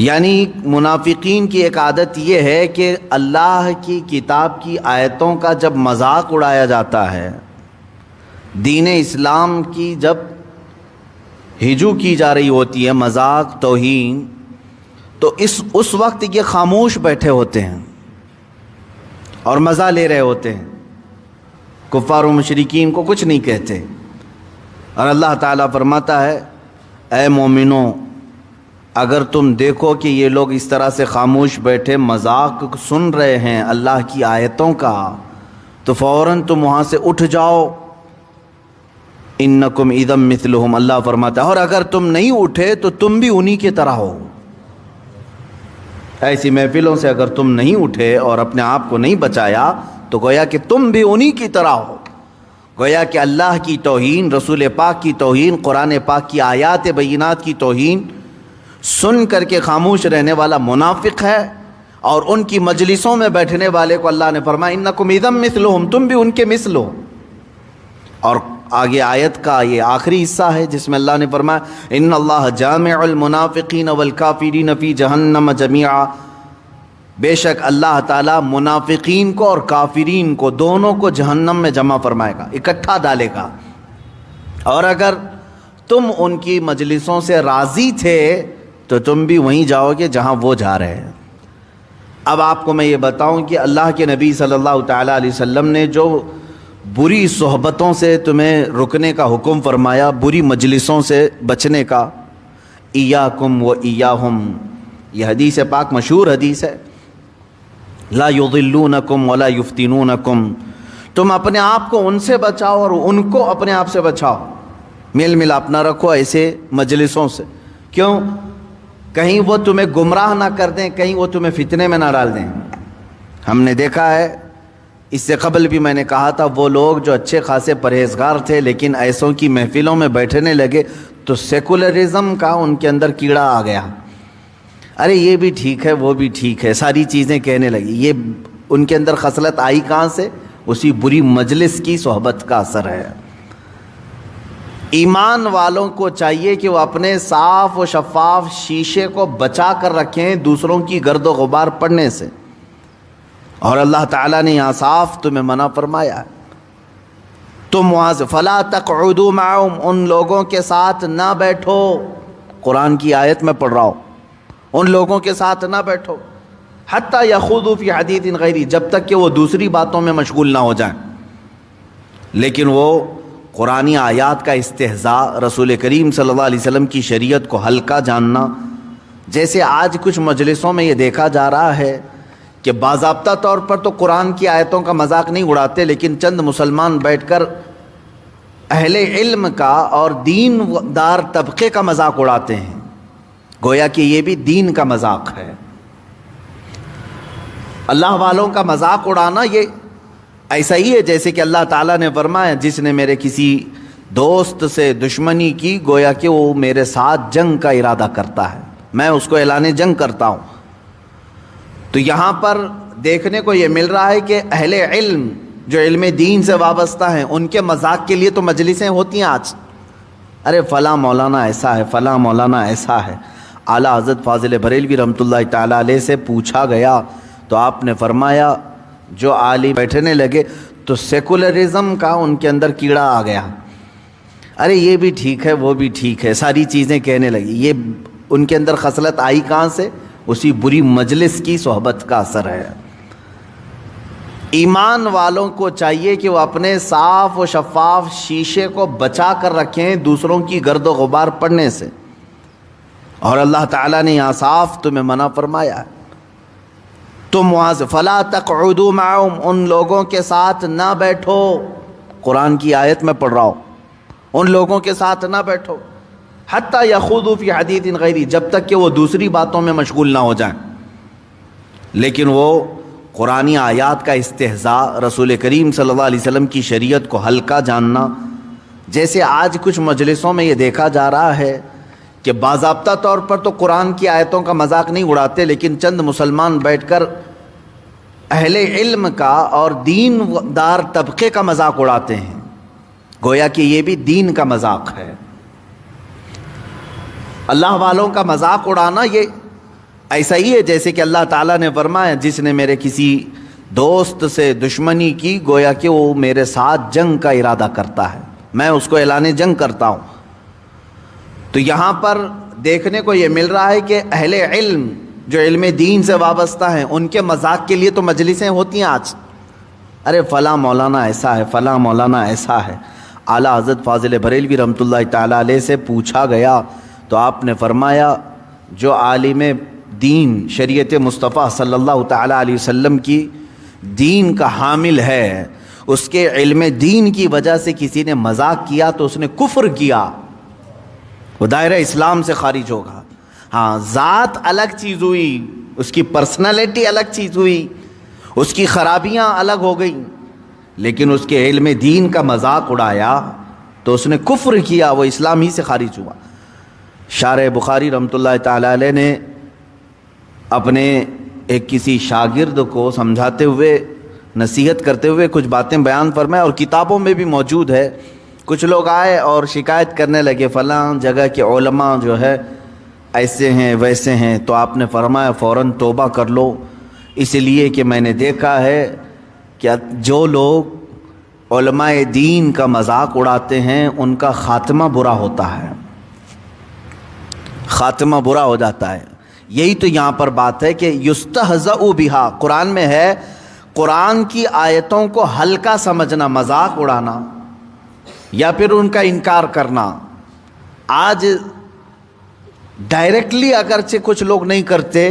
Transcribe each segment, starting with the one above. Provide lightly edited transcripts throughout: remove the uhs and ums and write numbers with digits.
یعنی منافقین کی ایک عادت یہ ہے کہ اللہ کی کتاب کی آیتوں کا جب مذاق اڑایا جاتا ہے، دین اسلام کی جب ہجو کی جا رہی ہوتی ہے، مذاق توہین، تو اس وقت یہ خاموش بیٹھے ہوتے ہیں اور مزہ لے رہے ہوتے ہیں، کفار و مشرکین کو کچھ نہیں کہتے۔ اور اللہ تعالیٰ فرماتا ہے اے مومنوں، اگر تم دیکھو کہ یہ لوگ اس طرح سے خاموش بیٹھے مذاق سن رہے ہیں اللہ کی آیتوں کا، تو فوراً تم وہاں سے اٹھ جاؤ، انکم اذا مثلہم، اللہ فرماتا ہے، اور اگر تم نہیں اٹھے تو تم بھی انہی کی طرح ہو۔ ایسی محفلوں سے اگر تم نہیں اٹھے اور اپنے آپ کو نہیں بچایا تو گویا کہ تم بھی انہی کی طرح ہو۔ گویا کہ اللہ کی توہین، رسول پاک کی توہین، قرآن پاک کی آیات بینات کی توہین سن کر کے خاموش رہنے والا منافق ہے، اور ان کی مجلسوں میں بیٹھنے والے کو اللہ نے فرمایا انکم اذا مثلہم، تم بھی ان کے مثل ہو۔ اور آگے آیت کا یہ آخری حصہ ہے جس میں اللہ نے فرمایا ان اللہ جامع المنافقین والکافرین فی جہنم جمیعا، بے شک اللہ تعالیٰ منافقین کو اور کافرین کو دونوں کو جہنم میں جمع فرمائے گا، اکٹھا ڈالے گا۔ اور اگر تم ان کی مجلسوں سے راضی تھے تو تم بھی وہیں جاؤ گے جہاں وہ جا رہے ہیں۔ اب آپ کو میں یہ بتاؤں کہ اللہ کے نبی صلی اللہ تعالیٰ علیہ وسلم نے جو بری صحبتوں سے تمہیں رکنے کا حکم فرمایا، بری مجلسوں سے بچنے کا، ایاکم و ایاہم، یہ حدیث پاک مشہور حدیث ہے، لا یضلونکم ولا یفتنونکم، تم اپنے آپ کو ان سے بچاؤ اور ان کو اپنے آپ سے بچاؤ، میل ملاپ نہ رکھو ایسے مجلسوں سے۔ کیوں؟ کہیں وہ تمہیں گمراہ نہ کر دیں، کہیں وہ تمہیں فتنے میں نہ ڈال دیں۔ ہم نے دیکھا ہے، اس سے قبل بھی میں نے کہا تھا، وہ لوگ جو اچھے خاصے پرہیزگار تھے لیکن ایسوں کی محفلوں میں بیٹھنے لگے تو سیکولرزم کا ان کے اندر کیڑا آ گیا۔ ارے یہ بھی ٹھیک ہے، وہ بھی ٹھیک ہے، ساری چیزیں کہنے لگی۔ یہ ان کے اندر خصلت آئی کہاں سے؟ اسی بری مجلس کی صحبت کا اثر ہے۔ ایمان والوں کو چاہیے کہ وہ اپنے صاف و شفاف شیشے کو بچا کر رکھیں دوسروں کی گرد و غبار پڑنے سے، اور اللہ تعالیٰ نے یہاں صاف تمہیں منع فرمایا ہے، تم وہاں سے فلا تقعدوا معهم، ان لوگوں کے ساتھ نہ بیٹھو۔ قرآن کی آیت میں پڑھ رہا ہوں، ان لوگوں کے ساتھ نہ بیٹھو، حتی یخوضوا فی حدیث غیری، جب تک کہ وہ دوسری باتوں میں مشغول نہ ہو جائیں۔ لیکن وہ قرآنی آیات کا استہزاء، رسول کریم صلی اللہ علیہ وسلم کی شریعت کو ہلکا جاننا، جیسے آج کچھ مجلسوں میں یہ دیکھا جا رہا ہے کہ باضابطہ طور پر تو قرآن کی آیتوں کا مذاق نہیں اڑاتے، لیکن چند مسلمان بیٹھ کر اہل علم کا اور دین دار طبقے کا مذاق اڑاتے ہیں، گویا کہ یہ بھی دین کا مذاق ہے۔ اللہ والوں کا مذاق اڑانا یہ ایسا ہی ہے جیسے کہ اللہ تعالیٰ نے فرمایا جس نے میرے کسی دوست سے دشمنی کی گویا کہ وہ میرے ساتھ جنگ کا ارادہ کرتا ہے، میں اس کو اعلان جنگ کرتا ہوں۔ تو یہاں پر دیکھنے کو یہ مل رہا ہے کہ اہل علم جو علم دین سے وابستہ ہیں ان کے مذاق کے لیے تو مجلسیں ہوتی ہیں آج، ارے فلاں مولانا ایسا ہے، فلاں مولانا ایسا ہے۔ اعلیٰ حضرت فاضل بریلوی رحمۃ اللہ تعالیٰ علیہ سے پوچھا گیا تو آپ نے فرمایا جو عالم بیٹھنے لگے تو سیکولرزم کا ان کے اندر کیڑا آ گیا۔ ارے یہ بھی ٹھیک ہے، وہ بھی ٹھیک ہے، ساری چیزیں کہنے لگی۔ یہ ان کے اندر خصلت آئی کہاں سے؟ اسی بری مجلس کی صحبت کا اثر ہے۔ ایمان والوں کو چاہیے کہ وہ اپنے صاف و شفاف شیشے کو بچا کر رکھیں دوسروں کی گرد و غبار پڑنے سے، اور اللہ تعالیٰ نے یہاں صاف تمہیں منع فرمایا ہے، تم وہاں سے فلا تقعدوا معهم، ان لوگوں کے ساتھ نہ بیٹھو۔ قرآن کی آیت میں پڑھ رہا ہوں، ان لوگوں کے ساتھ نہ بیٹھو، حتی یخوضوا فی حدیث غیری، جب تک کہ وہ دوسری باتوں میں مشغول نہ ہو جائیں۔ لیکن وہ قرآنی آیات کا استہزاء، رسول کریم صلی اللہ علیہ وسلم کی شریعت کو ہلکا جاننا، جیسے آج کچھ مجلسوں میں یہ دیکھا جا رہا ہے کہ باضابطہ طور پر تو قرآن کی آیتوں کا مذاق نہیں اڑاتے، لیکن چند مسلمان بیٹھ کر اہل علم کا اور دین دار طبقے کا مذاق اڑاتے ہیں، گویا کہ یہ بھی دین کا مذاق ہے۔ اللہ والوں کا مذاق اڑانا یہ ایسا ہی ہے جیسے کہ اللہ تعالیٰ نے فرمایا جس نے میرے کسی دوست سے دشمنی کی گویا کہ وہ میرے ساتھ جنگ کا ارادہ کرتا ہے، میں اس کو اعلان جنگ کرتا ہوں۔ تو یہاں پر دیکھنے کو یہ مل رہا ہے کہ اہل علم جو علم دین سے وابستہ ہیں ان کے مذاق کے لیے تو مجلسیں ہوتی ہیں آج، ارے فلاں مولانا ایسا ہے، فلاں مولانا ایسا ہے۔ اعلیٰ حضرت فاضل بریلوی رحمۃ اللہ تعالیٰ علیہ سے پوچھا گیا تو آپ نے فرمایا جو عالم دین شریعت مصطفیٰ صلی اللہ تعالیٰ علیہ وسلم کی دین کا حامل ہے، اس کے علم دین کی وجہ سے کسی نے مذاق کیا تو اس نے کفر کیا، وہ دائرہ اسلام سے خارج ہوگا۔ ہاں ذات الگ چیز ہوئی، اس کی پرسنالٹی الگ چیز ہوئی، اس کی خرابیاں الگ ہو گئیں، لیکن اس کے علم دین کا مذاق اڑایا تو اس نے کفر کیا، وہ اسلام ہی سے خارج ہوا۔ شارح بخاری رحمۃ اللہ تعالیٰ علیہ نے اپنے ایک کسی شاگرد کو سمجھاتے ہوئے نصیحت کرتے ہوئے کچھ باتیں بیان فرمائے، اور کتابوں میں بھی موجود ہے۔ کچھ لوگ آئے اور شکایت کرنے لگے فلاں جگہ کے علماء جو ہے ایسے ہیں ویسے ہیں، تو آپ نے فرمایا فوراً توبہ کر لو، اس لیے کہ میں نے دیکھا ہے کہ جو لوگ علماء دین کا مذاق اڑاتے ہیں ان کا خاتمہ برا ہوتا ہے، خاتمہ برا ہو جاتا ہے۔ یہی تو یہاں پر بات ہے کہ یستہزأ بہا، قرآن میں ہے قرآن کی آیتوں کو ہلکا سمجھنا، مذاق اڑانا یا پھر ان کا انکار کرنا۔ آج ڈائریکٹلی اگرچہ کچھ لوگ نہیں کرتے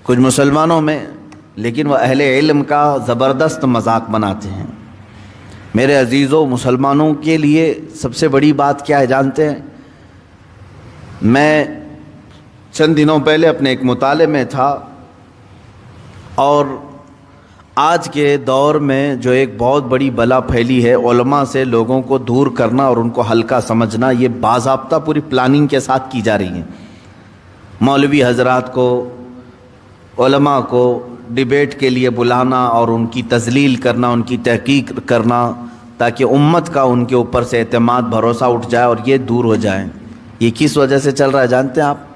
کچھ مسلمانوں میں، لیکن وہ اہل علم کا زبردست مذاق بناتے ہیں۔ میرے عزیزوں، مسلمانوں کے لیے سب سے بڑی بات کیا ہے جانتے ہیں؟ میں چند دنوں پہلے اپنے ایک مطالعے میں تھا، اور آج کے دور میں جو ایک بہت بڑی بلا پھیلی ہے علماء سے لوگوں کو دور کرنا اور ان کو ہلکا سمجھنا، یہ باضابطہ پوری پلاننگ کے ساتھ کی جا رہی ہے۔ مولوی حضرات کو، علماء کو ڈیبیٹ کے لیے بلانا اور ان کی تذلیل کرنا، ان کی تحقیق کرنا، تاکہ امت کا ان کے اوپر سے اعتماد بھروسہ اٹھ جائے اور یہ دور ہو جائیں۔ یہ کس وجہ سے چل رہا ہے جانتے ہیں آپ؟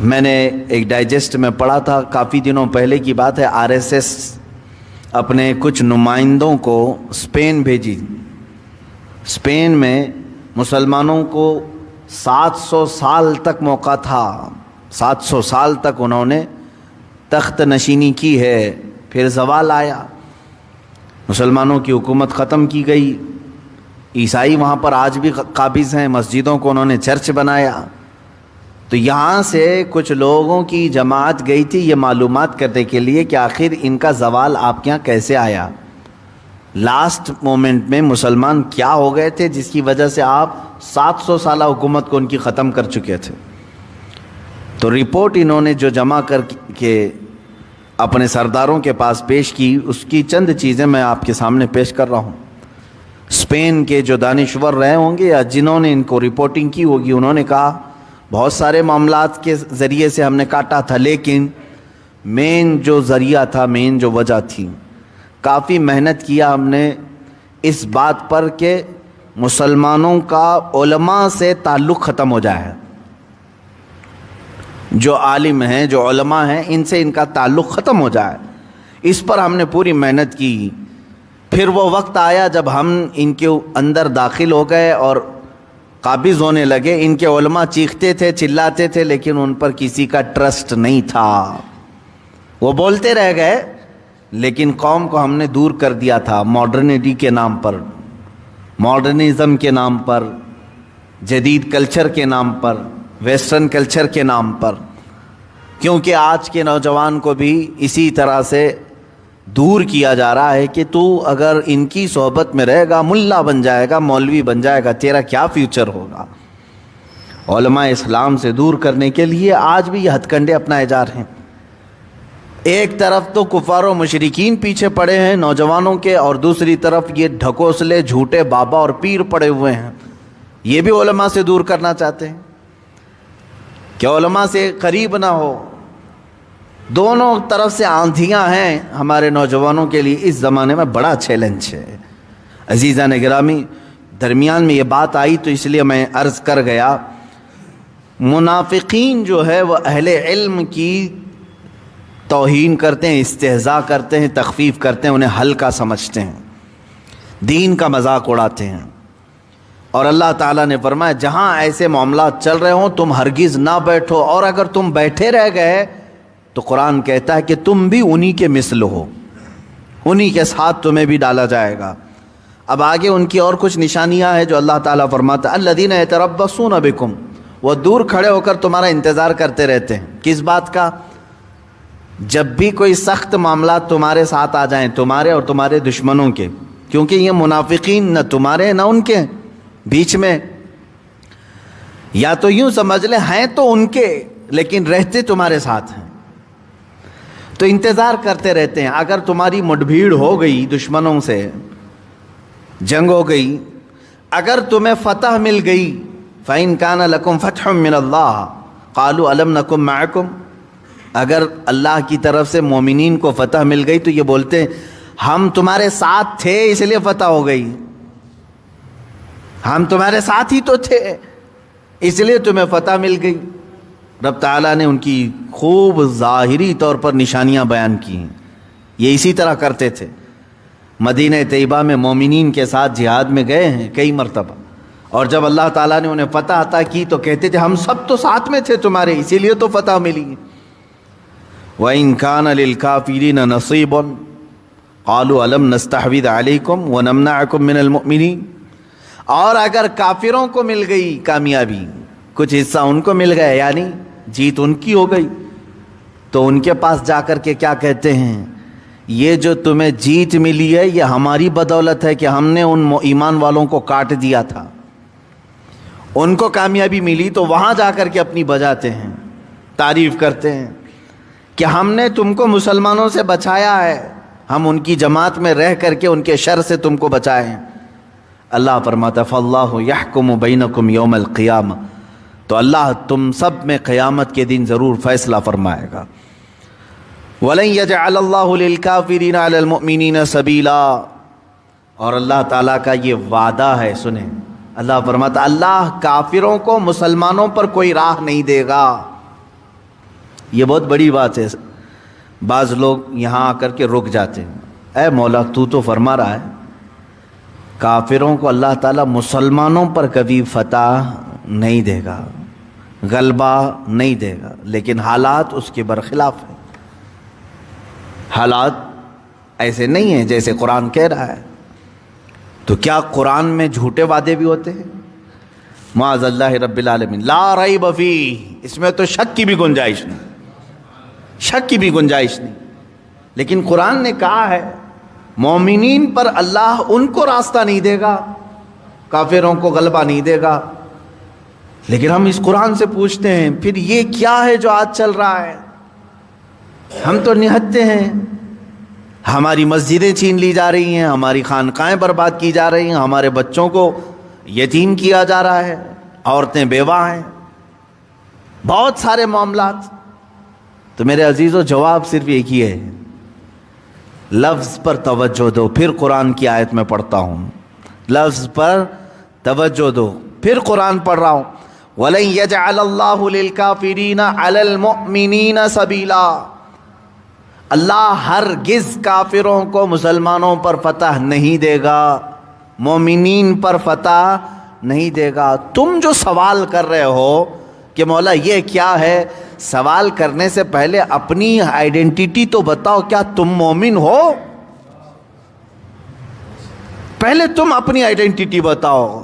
میں نے ایک ڈائجسٹ میں پڑھا تھا، کافی دنوں پہلے کی بات ہے، آر ایس ایس اپنے کچھ نمائندوں کو اسپین بھیجی۔ اسپین میں مسلمانوں کو 700 سال تک موقع تھا، 700 سال تک انہوں نے تخت نشینی کی ہے، پھر زوال آیا، مسلمانوں کی حکومت ختم کی گئی۔ عیسائی وہاں پر آج بھی قابض ہیں، مسجدوں کو انہوں نے چرچ بنایا۔ تو یہاں سے کچھ لوگوں کی جماعت گئی تھی یہ معلومات کرنے کے لیے کہ آخر ان کا زوال آپ کے یہاں کیسے آیا، لاسٹ مومنٹ میں مسلمان کیا ہو گئے تھے جس کی وجہ سے آپ 700 سالہ حکومت کو ان کی ختم کر چکے تھے۔ تو رپورٹ انہوں نے جو جمع کر کے اپنے سرداروں کے پاس پیش کی، اس کی چند چیزیں میں آپ کے سامنے پیش کر رہا ہوں۔ اسپین کے جو دانشور رہے ہوں گے یا جنہوں نے ان کو رپورٹنگ کی ہوگی، انہوں نے کہا بہت سارے معاملات کے ذریعے سے ہم نے کاٹا تھا، لیکن مین جو ذریعہ تھا، مین جو وجہ تھی، کافی محنت کیا ہم نے اس بات پر کہ مسلمانوں کا علماء سے تعلق ختم ہو جائے، جو عالم ہیں، جو علماء ہیں، ان سے ان کا تعلق ختم ہو جائے۔ اس پر ہم نے پوری محنت کی۔ پھر وہ وقت آیا جب ہم ان کے اندر داخل ہو گئے اور قابض ہونے لگے۔ ان کے علماء چیختے تھے، چلاتے تھے، لیکن ان پر کسی کا ٹرسٹ نہیں تھا، وہ بولتے رہ گئے، لیکن قوم کو ہم نے دور کر دیا تھا ماڈرنٹی کے نام پر، ماڈرنزم کے نام پر، جدید کلچر کے نام پر، ویسٹرن کلچر کے نام پر، کیونکہ آج کے نوجوان کو بھی اسی طرح سے دور کیا جا رہا ہے کہ تو اگر ان کی صحبت میں رہے گا ملا بن جائے گا، مولوی بن جائے گا، تیرا کیا فیوچر ہوگا۔ علماء اسلام سے دور کرنے کے لیے آج بھی یہ ہتھ کنڈے اپنائے جا رہے ہیں۔ ایک طرف تو کفار و مشرکین پیچھے پڑے ہیں نوجوانوں کے، اور دوسری طرف یہ ڈھکوسلے جھوٹے بابا اور پیر پڑے ہوئے ہیں، یہ بھی علماء سے دور کرنا چاہتے ہیں کہ علماء سے قریب نہ ہو۔ دونوں طرف سے آندھیاں ہیں ہمارے نوجوانوں کے لیے، اس زمانے میں بڑا چیلنج ہے۔ عزیزان گرامی، درمیان میں یہ بات آئی تو اس لیے میں عرض کر گیا منافقین جو ہے وہ اہل علم کی توہین کرتے ہیں، استہزاء کرتے ہیں، تخفیف کرتے ہیں، انہیں ہلکا سمجھتے ہیں، دین کا مذاق اڑاتے ہیں. اور اللہ تعالیٰ نے فرمایا جہاں ایسے معاملات چل رہے ہوں تم ہرگز نہ بیٹھو، اور اگر تم بیٹھے رہ گئے تو قرآن کہتا ہے کہ تم بھی انہی کے مثل ہو، انہی کے ساتھ تمہیں بھی ڈالا جائے گا. اب آگے ان کی اور کچھ نشانیاں ہیں جو اللہ تعالیٰ فرماتا ہے الذین یتربصون بکم، وہ دور کھڑے ہو کر تمہارا انتظار کرتے رہتے ہیں. کس بات کا؟ جب بھی کوئی سخت معاملات تمہارے ساتھ آ جائیں، تمہارے اور تمہارے دشمنوں کے، کیونکہ یہ منافقین نہ تمہارے نہ ان کے بیچ میں، یا تو یوں سمجھ لیں ہیں تو ان کے لیکن رہتے تمہارے ساتھ ہیں، تو انتظار کرتے رہتے ہیں. اگر تمہاری مٹبھیڑ ہو گئی دشمنوں سے، جنگ ہو گئی، اگر تمہیں فتح مل گئی، فَإِن كَانَ لَكُمْ فَتْحٌ مِّنَ اللَّهِ قَالُوا أَلَمْ نَكُن مَّعَكُمْ، اگر اللہ کی طرف سے مومنین کو فتح مل گئی تو یہ بولتے ہیں ہم تمہارے ساتھ تھے اس لیے فتح ہو گئی، ہم تمہارے ساتھ ہی تو تھے اس لیے تمہیں فتح مل گئی. رب تعالیٰ نے ان کی خوب ظاہری طور پر نشانیاں بیان کی ہیں. یہ اسی طرح کرتے تھے. مدینہ طیبہ میں مومنین کے ساتھ جہاد میں گئے ہیں کئی مرتبہ، اور جب اللہ تعالیٰ نے انہیں فتح عطا کی تو کہتے تھے ہم سب تو ساتھ میں تھے تمہارے، اسی لیے تو فتح ملی. وَإِن كَانَ لِلْكَافِرِينَ نَصِيبٌ قَالُوا أَلَمْ نَسْتَحْوِذْ عَلَيْكُمْ وَنَمْنَعْكُمْ مِنَ الْمُؤْمِنِينَ، اور اگر کافروں کو مل گئی کامیابی، کچھ حصہ ان کو مل گیا، یعنی جیت ان کی ہو گئی، تو ان کے پاس جا کر کے کیا کہتے ہیں یہ جو تمہیں جیت ملی ہے یہ ہماری بدولت ہے کہ ہم نے ان ایمان والوں کو کاٹ دیا تھا. ان کو کامیابی ملی تو وہاں جا کر کے اپنی بجاتے ہیں، تعریف کرتے ہیں کہ ہم نے تم کو مسلمانوں سے بچایا ہے، ہم ان کی جماعت میں رہ کر کے ان کے شر سے تم کو بچائے ہیں. اللہ فرماتا فاللہ یحکم بینکم یوم القیامہ، تو اللہ تم سب میں قیامت کے دن ضرور فیصلہ فرمائے گا. وَلَن يَجْعَلَ اللَّهُ لِلْكَافِرِينَ عَلَى الْمُؤْمِنِينَ سَبِيلًا، اور اللہ تعالیٰ کا یہ وعدہ ہے. سنیں، اللہ فرماتا اللہ کافروں کو مسلمانوں پر کوئی راہ نہیں دے گا. یہ بہت بڑی بات ہے. بعض لوگ یہاں آ کر کے رک جاتے ہیں، اے مولا تو فرما رہا ہے کافروں کو اللہ تعالیٰ مسلمانوں پر کبھی فتح نہیں دے گا، غلبہ نہیں دے گا، لیکن حالات اس کے برخلاف ہیں. حالات ایسے نہیں ہیں جیسے قرآن کہہ رہا ہے. تو کیا قرآن میں جھوٹے وعدے بھی ہوتے ہیں؟ معاذ اللہ رب العالمین، لا ریب فیہ، اس میں تو شک کی بھی گنجائش نہیں، شک کی بھی گنجائش نہیں. لیکن قرآن نے کہا ہے مومنین پر اللہ ان کو راستہ نہیں دے گا، کافروں کو غلبہ نہیں دے گا. لیکن ہم اس قرآن سے پوچھتے ہیں پھر یہ کیا ہے جو آج چل رہا ہے؟ ہم تو نہتے ہیں، ہماری مسجدیں چھین لی جا رہی ہیں، ہماری خانقاہیں برباد کی جا رہی ہیں، ہمارے بچوں کو یتیم کیا جا رہا ہے، عورتیں بیوہ ہیں، بہت سارے معاملات. تو میرے عزیزو جواب صرف ایک ہی ہے، لفظ پر توجہ دو. پھر قرآن کی آیت میں پڑھتا ہوں، لفظ پر توجہ دو، پھر قرآن پڑھ رہا ہوں. وَلَن يَجْعَلَ اللَّهُ لِلْكَافِرِينَ عَلَى الْمُؤْمِنِينَ سَبِيلًا، اللہ ہرگز کافروں کو مسلمانوں پر فتح نہیں دے گا، مومنین پر فتح نہیں دے گا. تم جو سوال کر رہے ہو کہ مولا یہ کیا ہے، سوال کرنے سے پہلے اپنی آئیڈینٹیٹی تو بتاؤ، کیا تم مومن ہو؟ پہلے تم اپنی آئیڈینٹیٹی بتاؤ.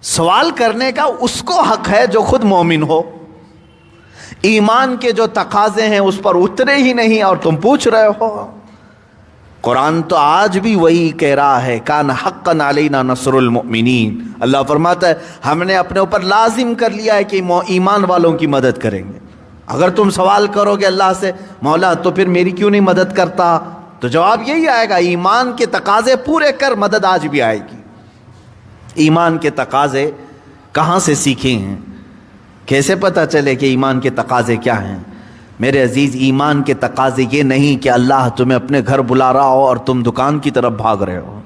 سوال کرنے کا اس کو حق ہے جو خود مومن ہو. ایمان کے جو تقاضے ہیں اس پر اترے ہی نہیں اور تم پوچھ رہے ہو. قرآن تو آج بھی وہی کہہ رہا ہے، کان حقا علینا نصر المؤمنین. اللہ فرماتا ہے ہم نے اپنے اوپر لازم کر لیا ہے کہ ایمان والوں کی مدد کریں گے. اگر تم سوال کرو گے اللہ سے مولا تو پھر میری کیوں نہیں مدد کرتا، تو جواب یہی آئے گا ایمان کے تقاضے پورے کر، مدد آج بھی آئے گی. ایمان کے تقاضے کہاں سے سیکھے ہیں؟ کیسے پتہ چلے کہ ایمان کے تقاضے کیا ہیں؟ میرے عزیز، ایمان کے تقاضے یہ نہیں کہ اللہ تمہیں اپنے گھر بلا رہا ہو اور تم دکان کی طرف بھاگ رہے ہو.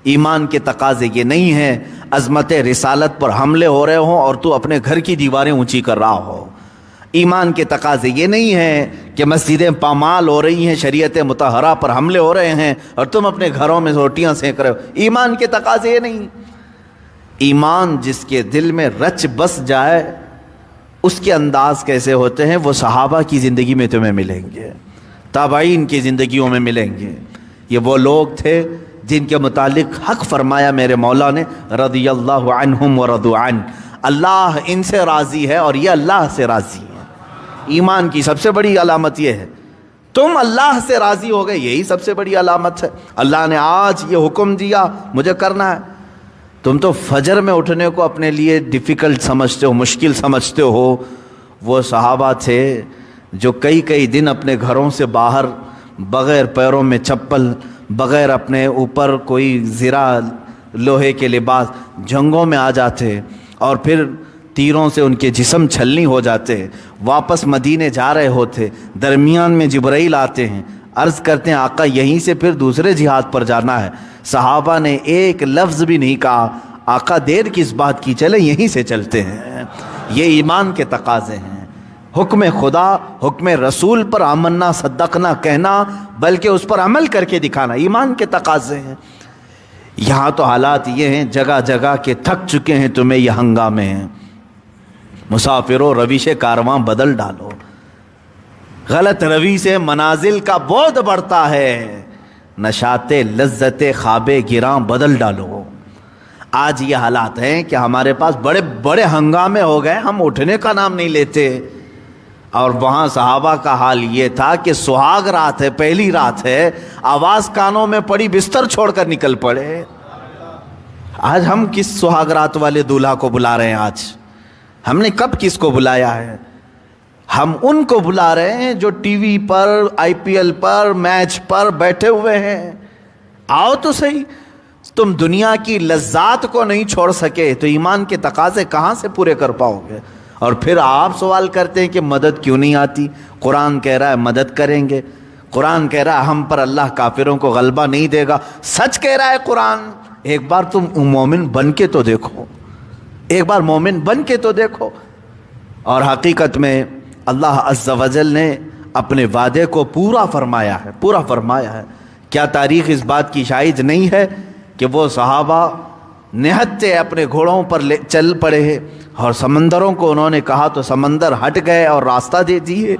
ایمان کے تقاضے یہ نہیں ہیں عظمت رسالت پر حملے ہو رہے ہوں اور تو اپنے گھر کی دیواریں اونچی کر رہا ہو. ایمان کے تقاضے یہ نہیں ہیں کہ مسجدیں پامال ہو رہی ہیں، شریعت مطہرہ پر حملے ہو رہے ہیں اور تم اپنے گھروں میں روٹیاں سینک رہے ہو. ایمان کے تقاضے یہ نہیں. ایمان جس کے دل میں رچ بس جائے اس کے انداز کیسے ہوتے ہیں وہ صحابہ کی زندگی میں تمہیں ملیں گے، تابعین کی زندگیوں میں ملیں گے. یہ وہ لوگ تھے جن کے متعلق حق فرمایا میرے مولا نے رضی اللہ عنہم ورضوا عنہ، اللہ ان سے راضی ہے اور یہ اللہ سے راضی ہے. ایمان کی سب سے بڑی علامت یہ ہے تم اللہ سے راضی ہو گئے، یہی سب سے بڑی علامت ہے. اللہ نے آج یہ حکم دیا مجھے کرنا ہے. تم تو فجر میں اٹھنے کو اپنے لیے ڈیفیکلٹ سمجھتے ہو، مشکل سمجھتے ہو. وہ صحابہ تھے جو کئی دن اپنے گھروں سے باہر بغیر پیروں میں چپل، بغیر اپنے اوپر کوئی زرہ لوہے کے لباس جنگوں میں آ جاتے اور پھر تیروں سے ان کے جسم چھلنی ہو جاتے. واپس مدینے جا رہے ہوتے، درمیان میں جبرائیل آتے ہیں، عرض کرتے ہیں آقا یہیں سے پھر دوسرے جہاد پر جانا ہے. صحابہ نے ایک لفظ بھی نہیں کہا، آقا دیر کس بات کی، چلے یہیں سے چلتے ہیں. یہ ایمان کے تقاضے ہیں. حکم خدا، حکم رسول پر آمنا صدقنا کہنا بلکہ اس پر عمل کر کے دکھانا ایمان کے تقاضے ہیں. یہاں تو حالات یہ ہیں جگہ جگہ کے تھک چکے ہیں تمہیں یہ ہنگامے ہیں. مسافروں روش کارواں بدل ڈالو، غلط روی سے منازل کا بعد بڑھتا ہے. نشاط لذت خواب گراں بدل ڈالو. آج یہ حالات ہیں کہ ہمارے پاس بڑے بڑے ہنگامے ہو گئے، ہم اٹھنے کا نام نہیں لیتے. اور وہاں صحابہ کا حال یہ تھا کہ سہاگ رات ہے، پہلی رات ہے، آواز کانوں میں پڑی، بستر چھوڑ کر نکل پڑے. آج ہم کس سہاگ رات والے دولہا کو بلا رہے ہیں؟ آج ہم نے کب کس کو بلایا ہے؟ ہم ان کو بلا رہے ہیں جو ٹی وی پر، آئی پی ایل پر، میچ پر بیٹھے ہوئے ہیں. آؤ تو صحیح. تم دنیا کی لذات کو نہیں چھوڑ سکے تو ایمان کے تقاضے کہاں سے پورے کر پاؤ گے؟ اور پھر آپ سوال کرتے ہیں کہ مدد کیوں نہیں آتی؟ قرآن کہہ رہا ہے مدد کریں گے، قرآن کہہ رہا ہے ہم پر اللہ کافروں کو غلبہ نہیں دے گا. سچ کہہ رہا ہے قرآن. ایک بار تم مومن بن کے تو دیکھو، ایک بار مومن بن کے تو دیکھو. اور حقیقت میں اللہ عز و جل نے اپنے وعدے کو پورا فرمایا ہے، پورا فرمایا ہے. کیا تاریخ اس بات کی شاہد نہیں ہے کہ وہ صحابہ نہتے اپنے گھوڑوں پر چل پڑے ہیں اور سمندروں کو انہوں نے کہا تو سمندر ہٹ گئے اور راستہ دے دیے.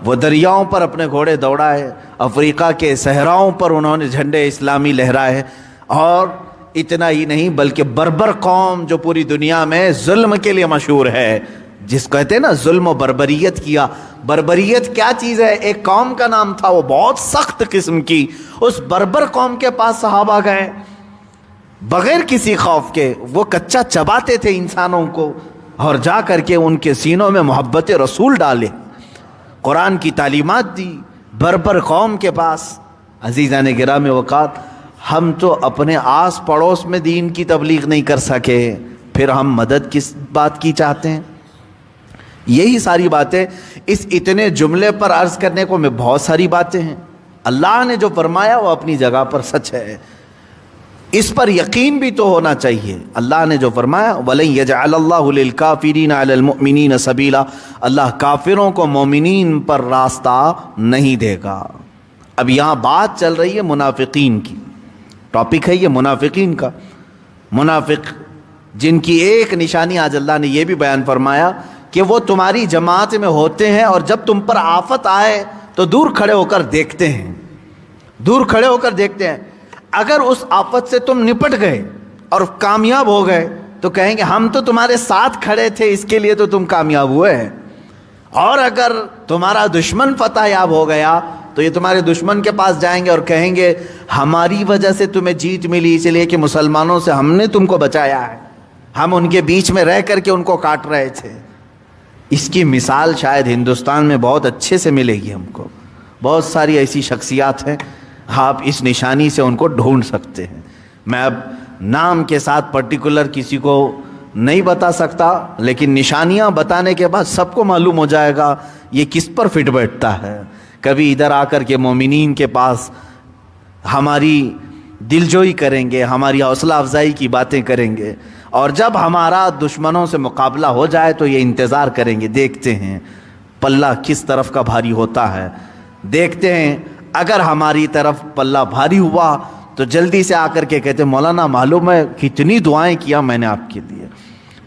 وہ دریاؤں پر اپنے گھوڑے دوڑائے، افریقہ کے صحراؤں پر انہوں نے جھنڈے اسلامی لہرائے. اور اتنا ہی نہیں بلکہ بربر قوم جو پوری دنیا میں ظلم کے لیے مشہور ہے، جس کو کہتے ہیں نا ظلم و بربریت کیا. بربریت کیا چیز ہے؟ ایک قوم کا نام تھا، وہ بہت سخت قسم کی. اس بربر قوم کے پاس صحابہ گئے بغیر کسی خوف کے. وہ کچا چباتے تھے انسانوں کو اور جا کر کے ان کے سینوں میں محبت رسول ڈالے، قرآن کی تعلیمات دی. بربر قوم کے پاس عزیزان گرام اوقات، ہم تو اپنے آس پڑوس میں دین کی تبلیغ نہیں کر سکے، پھر ہم مدد کس بات کی چاہتے ہیں؟ یہی ساری باتیں اس اتنے جملے پر عرض کرنے کو میں بہت ساری باتیں ہیں. اللہ نے جو فرمایا وہ اپنی جگہ پر سچ ہے، اس پر یقین بھی تو ہونا چاہیے. اللہ نے جو فرمایا وَلَن يَجْعَلَ اللَّهُ لِلْكَافِرِينَ عَلَى الْمُؤْمِنِينَ سَبِيلًا، اللہ کافروں کو مومنین پر راستہ نہیں دے گا. اب یہاں بات چل رہی ہے منافقین کی، ٹاپک ہے یہ منافقین کا. منافق جن کی ایک نشانی آج اللہ نے یہ بھی بیان فرمایا کہ وہ تمہاری جماعت میں ہوتے ہیں اور جب تم پر آفت آئے تو دور کھڑے ہو کر دیکھتے ہیں، دور کھڑے ہو کر دیکھتے ہیں. اگر اس آفت سے تم نپٹ گئے اور کامیاب ہو گئے تو کہیں گے ہم تو تمہارے ساتھ کھڑے تھے، اس کے لیے تو تم کامیاب ہوئے ہیں. اور اگر تمہارا دشمن فتح یاب ہو گیا تو یہ تمہارے دشمن کے پاس جائیں گے اور کہیں گے ہماری وجہ سے تمہیں جیت ملی، اس لیے کہ مسلمانوں سے ہم نے تم کو بچایا ہے، ہم ان کے بیچ میں رہ کر کے ان کو کاٹ رہے تھے. اس کی مثال شاید ہندوستان میں بہت اچھے سے ملے گی ہم کو. بہت ساری ایسی شخصیات ہیں، آپ اس نشانی سے ان کو ڈھونڈ سکتے ہیں. میں اب نام کے ساتھ پرٹیکولر کسی کو نہیں بتا سکتا، لیکن نشانیاں بتانے کے بعد سب کو معلوم ہو جائے گا یہ کس پر فٹ بیٹھتا ہے. کبھی ادھر آ کر کے مومنین کے پاس ہماری دلجوئی کریں گے، ہماری حوصلہ افزائی کی باتیں کریں گے، اور جب ہمارا دشمنوں سے مقابلہ ہو جائے تو یہ انتظار کریں گے، دیکھتے ہیں پلہ کس طرف کا بھاری ہوتا ہے، دیکھتے ہیں اگر ہماری طرف پلہ بھاری ہوا تو جلدی سے آ کر کے کہتے ہیں مولانا معلوم ہے کتنی دعائیں کیا میں نے آپ کے لیے،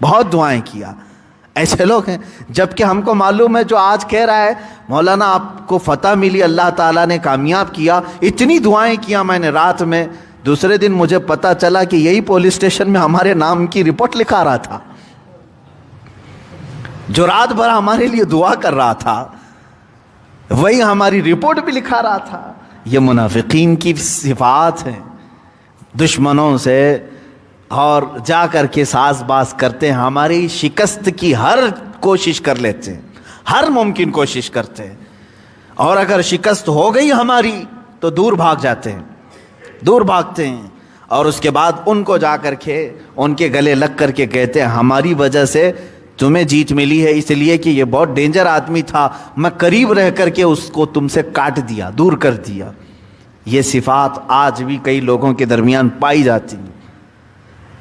بہت دعائیں کیا۔ ایسے لوگ ہیں، جبکہ ہم کو معلوم ہے جو آج کہہ رہا ہے مولانا آپ کو فتح ملی، اللہ تعالیٰ نے کامیاب کیا، اتنی دعائیں کیا میں نے رات میں، دوسرے دن مجھے پتا چلا کہ یہی پولیس اسٹیشن میں ہمارے نام کی رپورٹ لکھا رہا تھا، جو رات بھر ہمارے لیے دعا کر رہا تھا وہی ہماری رپورٹ بھی لکھا رہا تھا۔ یہ منافقین کی صفات ہیں، دشمنوں سے اور جا کر کے ساز باز کرتے ہیں، ہماری شکست کی ہر کوشش کر لیتے ہیں، ہر ممکن کوشش کرتے ہیں، اور اگر شکست ہو گئی ہماری تو دور بھاگ جاتے ہیں، دور بھاگتے ہیں، اور اس کے بعد ان کو جا کر کے ان کے گلے لگ کر کے کہتے ہیں ہماری وجہ سے تمہیں جیت ملی ہے، اس لیے کہ یہ بہت ڈینجر آدمی تھا، میں قریب رہ کر کے اس کو تم سے کاٹ دیا، دور کر دیا۔ یہ صفات آج بھی کئی لوگوں کے درمیان پائی جاتی ہیں،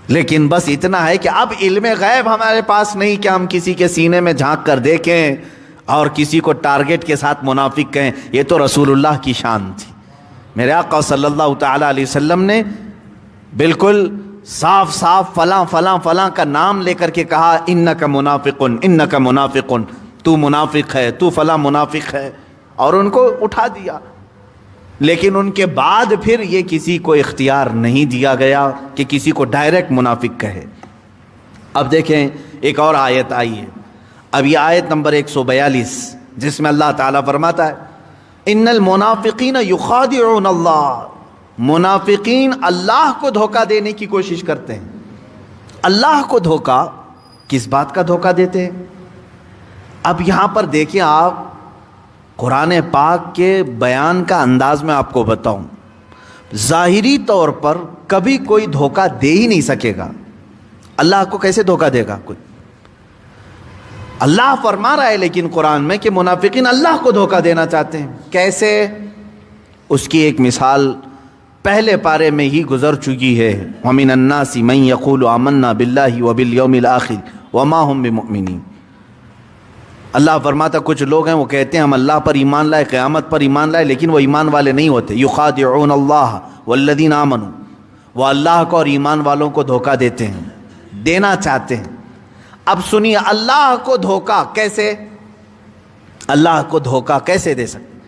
لیکن بس اتنا ہے کہ اب علم غیب ہمارے پاس نہیں کہ ہم کسی کے سینے میں جھانک کر دیکھیں اور کسی کو ٹارگٹ کے ساتھ منافق کہیں، یہ تو رسول اللہ کی شان تھی۔ میرے آقا صلی اللہ تعالیٰ علیہ وسلم نے بالکل صاف صاف فلاں فلاں فلاں کا نام لے کر کے کہا انک منافقن، انک منافقن، تو منافق ہے، تو فلاں منافق ہے، اور ان کو اٹھا دیا۔ لیکن ان کے بعد پھر یہ کسی کو اختیار نہیں دیا گیا کہ کسی کو ڈائریکٹ منافق کہے۔ اب دیکھیں ایک اور آیت آئی ہے، اب یہ آیت نمبر 142 جس میں اللہ تعالیٰ فرماتا ہے ان المنافقین یخادعون اللہ، منافقین اللہ کو دھوکہ دینے کی کوشش کرتے ہیں۔ اللہ کو دھوکہ، کس بات کا دھوکہ دیتے ہیں؟ اب یہاں پر دیکھیں آپ، قرآن پاک کے بیان کا انداز میں آپ کو بتاؤں، ظاہری طور پر کبھی کوئی دھوکہ دے ہی نہیں سکے گا۔ اللہ کو کیسے دھوکہ دے گا کوئی؟ اللہ فرما رہا ہے لیکن قرآن میں کہ منافقین اللہ کو دھوکہ دینا چاہتے ہیں۔ کیسے؟ اس کی ایک مثال پہلے پارے میں ہی گزر چکی ہے، وَمِنَ النَّاسِ مَن يَقُولُ آمَنَّا بِاللَّهِ وَبِالْيَوْمِ الْآخِرِ وَمَا هُم بِمُؤْمِنِينَ۔ اللہ فرماتا کچھ لوگ ہیں وہ کہتے ہیں ہم اللہ پر ایمان لائے، قیامت پر ایمان لائے، لیکن وہ ایمان والے نہیں ہوتے۔ یخادعون اللہ والذین آمنوا، وہ اللہ کو اور ایمان والوں کو دھوکہ دیتے ہیں، دینا چاہتے ہیں۔ اب سنیے اللہ کو دھوکہ کیسے، اللہ کو دھوکہ کیسے دے سکتے؟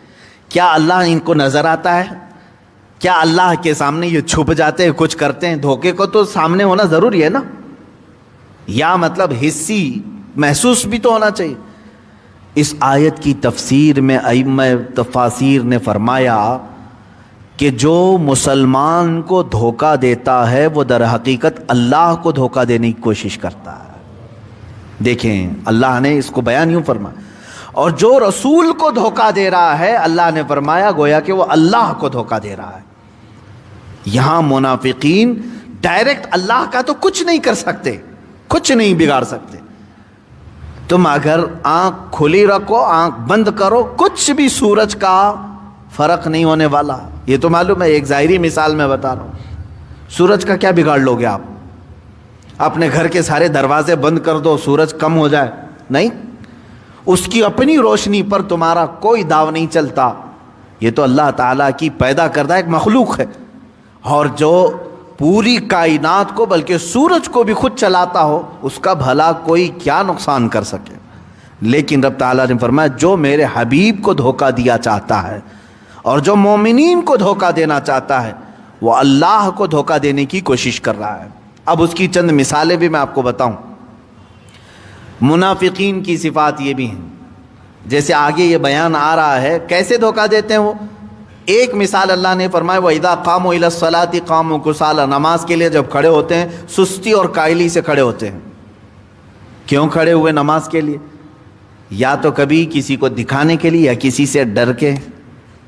کیا اللہ ان کو نظر آتا ہے؟ کیا اللہ کے سامنے یہ چھپ جاتے ہیں، کچھ کرتے ہیں؟ دھوکے کو تو سامنے ہونا ضروری ہے نا، یا مطلب حسی محسوس بھی تو ہونا چاہیے۔ اس آیت کی تفسیر میں ائمہ تفاسیر نے فرمایا کہ جو مسلمان کو دھوکہ دیتا ہے وہ در حقیقت اللہ کو دھوکہ دینے کی کوشش کرتا ہے۔ دیکھیں اللہ نے اس کو بیان یوں فرمایا، اور جو رسول کو دھوکہ دے رہا ہے اللہ نے فرمایا گویا کہ وہ اللہ کو دھوکہ دے رہا ہے۔ یہاں منافقین ڈائریکٹ اللہ کا تو کچھ نہیں کر سکتے، کچھ نہیں بگاڑ سکتے۔ تم اگر آنکھ کھلی رکھو، آنکھ بند کرو، کچھ بھی سورج کا فرق نہیں ہونے والا۔ یہ تو معلوم ہے، ایک ظاہری مثال میں بتا رہا ہوں، سورج کا کیا بگاڑ لو گے آپ؟ اپنے گھر کے سارے دروازے بند کر دو، سورج کم ہو جائے؟ نہیں، اس کی اپنی روشنی پر تمہارا کوئی داو نہیں چلتا۔ یہ تو اللہ تعالیٰ کی پیدا کردہ ایک مخلوق ہے، اور جو پوری کائنات کو بلکہ سورج کو بھی خود چلاتا ہو، اس کا بھلا کوئی کیا نقصان کر سکے؟ لیکن رب تعالیٰ نے فرمایا جو میرے حبیب کو دھوکہ دیا چاہتا ہے اور جو مومنین کو دھوکہ دینا چاہتا ہے وہ اللہ کو دھوکہ دینے کی کوشش کر رہا ہے۔ اب اس کی چند مثالیں بھی میں آپ کو بتاؤں۔ منافقین کی صفات یہ بھی ہیں، جیسے آگے یہ بیان آ رہا ہے کیسے دھوکہ دیتے ہیں وہ۔ ایک مثال اللہ نے فرمایا وَإِذَا قَامُوا إِلَى الصَّلَاةِ قَامُوا كُسَالَىٰ، نماز کے لیے جب کھڑے ہوتے ہیں سستی اور کائلی سے کھڑے ہوتے ہیں۔ کیوں کھڑے ہوئے نماز کے لیے؟ یا تو کبھی کسی کو دکھانے کے لیے یا کسی سے ڈر کے،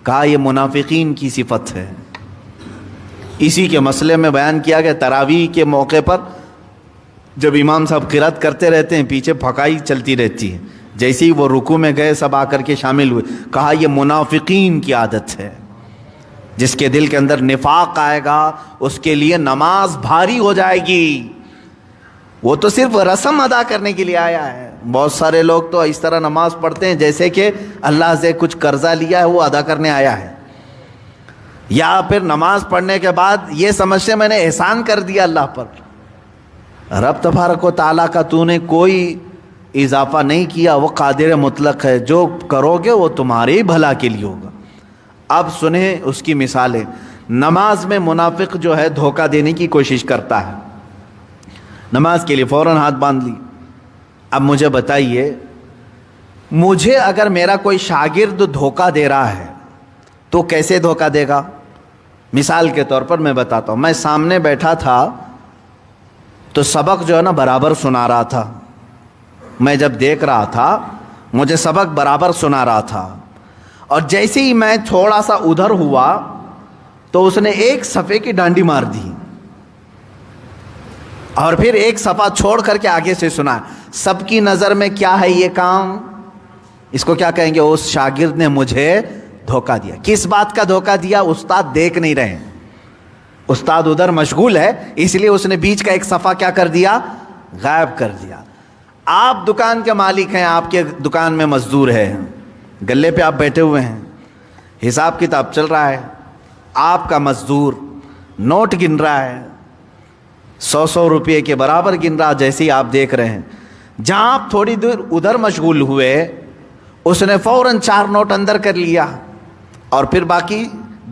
کہا یہ منافقین کی صفت ہے۔ اسی کے مسئلے میں بیان کیا گیا تراویح کے موقع پر جب امام صاحب قرات کرتے رہتے ہیں پیچھے پھکائی چلتی رہتی ہے، جیسے ہی وہ رکوع میں گئے سب آ کر کے شامل ہوئے، کہا یہ منافقین کی عادت ہے۔ جس کے دل کے اندر نفاق آئے گا اس کے لیے نماز بھاری ہو جائے گی. وہ تو صرف رسم ادا کرنے کے لیے آیا ہے. بہت سارے لوگ تو اس طرح نماز پڑھتے ہیں جیسے کہ اللہ سے کچھ قرضہ لیا ہے وہ ادا کرنے آیا ہے, یا پھر نماز پڑھنے کے بعد یہ سمجھتے میں نے احسان کر دیا اللہ پر. رب تبارک و تعالیٰ کا تو نے کوئی اضافہ نہیں کیا, وہ قادر مطلق ہے, جو کرو گے وہ تمہارے بھلا کے لیے ہوگا. اب سنیں اس کی مثالیں. نماز میں منافق جو ہے دھوکہ دینے کی کوشش کرتا ہے, نماز کے لیے فوراً ہاتھ باندھ لی. اب مجھے بتائیے, مجھے اگر میرا کوئی شاگرد دھوکہ دے رہا ہے تو کیسے دھوکہ دے گا؟ مثال کے طور پر میں بتاتا ہوں. میں سامنے بیٹھا تھا تو سبق جو ہے نا برابر سنا رہا تھا. میں جب دیکھ رہا تھا مجھے سبق برابر سنا رہا تھا, اور جیسے ہی میں تھوڑا سا ادھر ہوا تو اس نے ایک صفحے کی ڈانڈی مار دی اور پھر ایک صفحہ چھوڑ کر کے آگے سے سنا. سب کی نظر میں کیا ہے یہ کام؟ اس کو کیا کہیں گے؟ اس شاگرد نے مجھے دھوکہ دیا. کس بات کا دھوکہ دیا؟ استاد دیکھ نہیں رہے, استاد ادھر مشغول ہے, اس لیے اس نے بیچ کا ایک صفحہ کیا کر دیا؟ غائب کر دیا. آپ دکان کے مالک ہیں, آپ کے دکان میں مزدور ہے, گلے پہ آپ بیٹھے ہوئے ہیں, حساب کتاب چل رہا ہے. آپ کا مزدور نوٹ گن رہا ہے, 100 روپے کے برابر گن رہا. جیسے ہی آپ دیکھ رہے ہیں, جہاں آپ تھوڑی دیر ادھر مشغول ہوئے اس نے فوراً 4 نوٹ اندر کر لیا اور پھر باقی